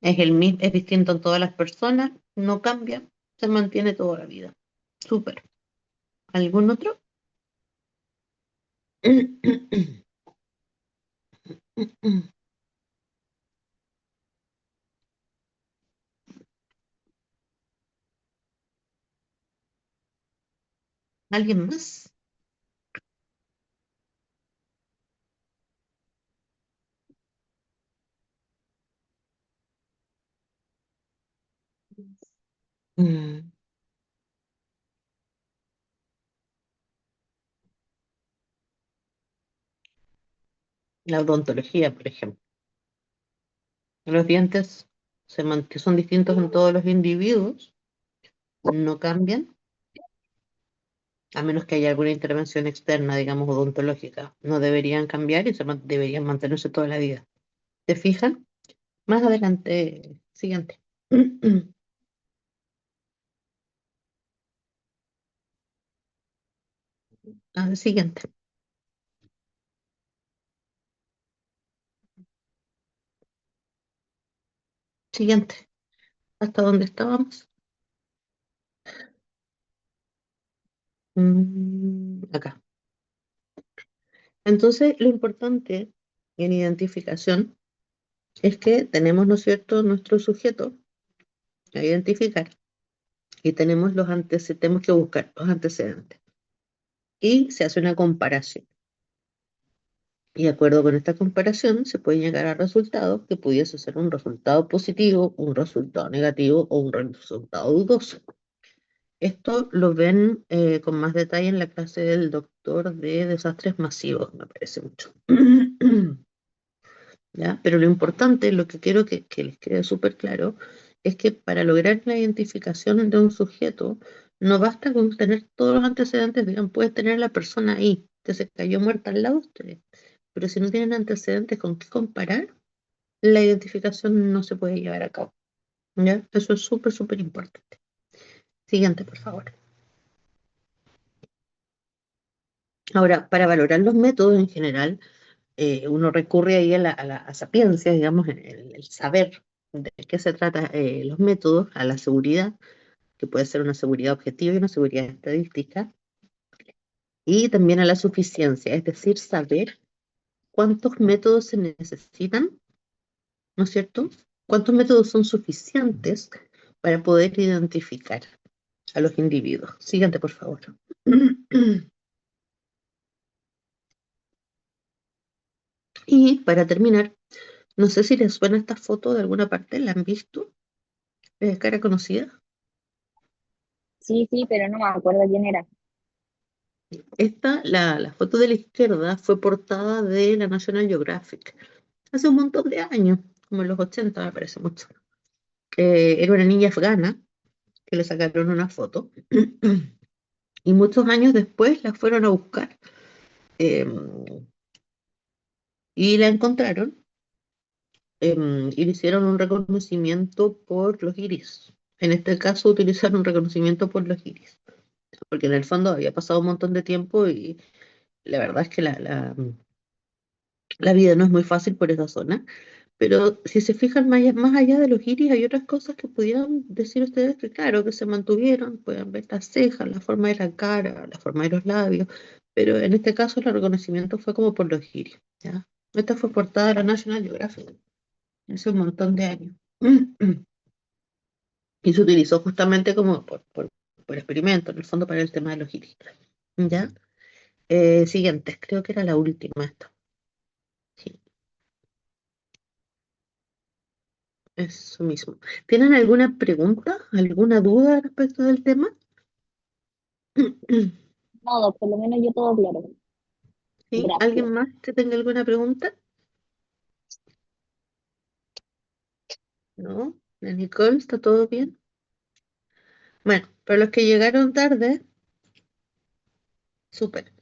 Es el mismo, es distinto en todas las personas, no cambia, se mantiene toda la vida. Súper. ¿Algún otro? ¿Alguien más? Mm, La odontología, por ejemplo. Los dientes que son distintos en todos los individuos, no cambian, a menos que haya alguna intervención externa, digamos, odontológica. No deberían cambiar y deberían mantenerse toda la vida. ¿Te fijan? Más adelante, siguiente. Siguiente. Siguiente. ¿Hasta dónde estábamos? Acá. Entonces, lo importante en identificación es que tenemos, ¿no es cierto?, nuestro sujeto a identificar y tenemos los antecedentes, tenemos que buscar los antecedentes. Y se hace una comparación. Y de acuerdo con esta comparación, se puede llegar a resultados que pudiese ser un resultado positivo, un resultado negativo o un resultado dudoso. Esto lo ven con más detalle en la clase del doctor de desastres masivos, me parece mucho. ¿Ya? Pero lo importante, lo que quiero que les quede súper claro, es que para lograr la identificación de un sujeto, no basta con tener todos los antecedentes, digamos, puedes tener a la persona ahí, que se cayó muerta al lado de ustedes, pero si no tienen antecedentes con qué comparar, la identificación no se puede llevar a cabo. ¿Ya? Eso es súper, súper importante. Siguiente, por favor. Ahora, para valorar los métodos en general, uno recurre ahí a sapiencia, digamos, el saber de qué se trata los métodos, a la seguridad, que puede ser una seguridad objetiva y una seguridad estadística, y también a la suficiencia, es decir, saber cuántos métodos se necesitan, ¿no es cierto? ¿Cuántos métodos son suficientes para poder identificar a los individuos? Siguiente, por favor. Y para terminar, no sé si les suena esta foto de alguna parte, ¿la han visto? ¿Es cara conocida? Sí, sí, pero no me acuerdo quién era. Esta, la foto de la izquierda, fue portada de la National Geographic hace un montón de años, como en los 80 me parece mucho. Era una niña afgana que le sacaron una foto y muchos años después la fueron a buscar eh, y la encontraron y le hicieron un reconocimiento por los iris. En este caso utilizaron un reconocimiento por los iris, porque en el fondo había pasado un montón de tiempo y la verdad es que la vida no es muy fácil por esa zona. Pero si se fijan más allá de los iris, hay otras cosas que pudieran decir ustedes que, claro, que se mantuvieron, pueden ver las cejas, la forma de la cara, la forma de los labios, pero en este caso el reconocimiento fue como por los iris, ¿ya? Esta fue portada de la National Geographic hace un montón de años. Y se utilizó justamente como por experimento, en el fondo, para el tema de los iris, ¿ya? Siguientes, creo que era la última esta. Sí, eso mismo. ¿Tienen alguna pregunta, alguna duda respecto del tema? No, por lo menos yo todo claro. ¿Sí? Gracias. ¿Alguien más que tenga alguna pregunta? ¿No? ¿La Nicole, está todo bien? Bueno, para los que llegaron tarde, súper.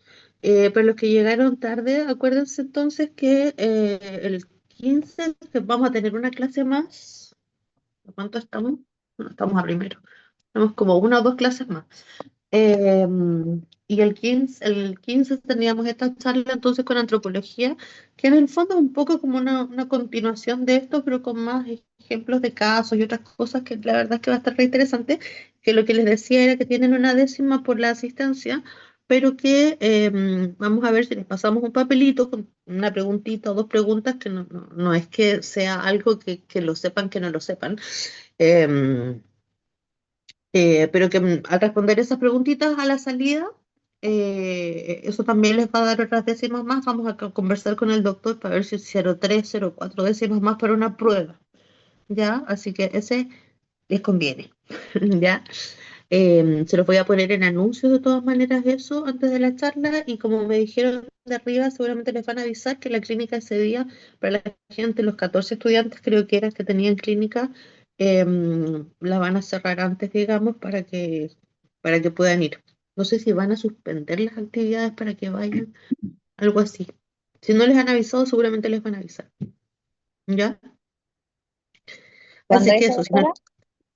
Para los que llegaron tarde, acuérdense entonces que el 15 que vamos a tener una clase más. ¿A cuánto estamos? No, estamos a primero. Tenemos como una o dos clases más. Eh, y el quince teníamos esta charla entonces con antropología, que en el fondo es un poco como una continuación de esto, pero con más ejemplos de casos y otras cosas que la verdad es que va a estar re interesante, que lo que les decía era que tienen una décima por la asistencia, pero que vamos a ver si les pasamos un papelito con una preguntita o dos preguntas, que no es que sea algo que lo sepan, que no lo sepan. Em, pero que al responder esas preguntitas a la salida, eso también les va a dar otras décimas más. Vamos a conversar con el doctor para ver si es 0,3, 0,4 décimas más para una prueba, ¿ya? Así que ese les conviene, ¿ya? Se los voy a poner en anuncios de todas maneras eso antes de la charla y como me dijeron de arriba, seguramente les van a avisar que la clínica ese día, para la gente, los 14 estudiantes creo que eran que tenían clínica, la van a cerrar antes, digamos, para que puedan ir. No sé si van a suspender las actividades para que vayan, algo así. Si no les han avisado, seguramente les van a avisar, ¿ya? ¿Cuándo Así es que eso, eso, doctora?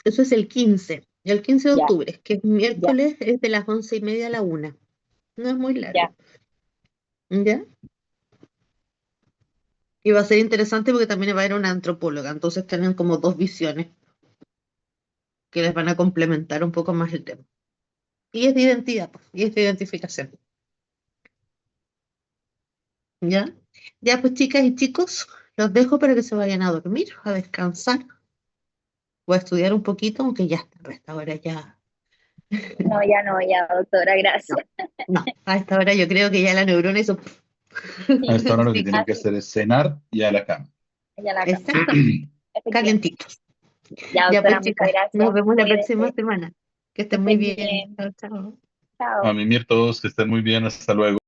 eso es el 15, y el 15 de Ya, octubre, que es ya, miércoles, es de las 11:30 a la 1. No es muy Ya, largo. ¿Ya? Y va a ser interesante porque también va a haber una antropóloga, entonces tienen como dos visiones que les van a complementar un poco más el tema. Y es de identidad, pues, y es de identificación. ¿Ya? Ya, pues chicas y chicos, los dejo para que se vayan a dormir, a descansar o a estudiar un poquito, aunque ya está, a esta hora ya. no, ya no, ya, doctora, No, gracias. no, a esta hora yo creo que ya la neurona hizo. A esta hora lo que Sí, tienen que Así, hacer es cenar y a la cama. ya la cama. exacto, Efectivamente. calentitos. Ya, Ya, pues doctora, muchas chicas, nos gracias. vemos la próxima Cuídese. semana. Que Que estén muy estés bien. bien. Chao, chao. A Chao. mimir todos, que estén muy bien, hasta luego.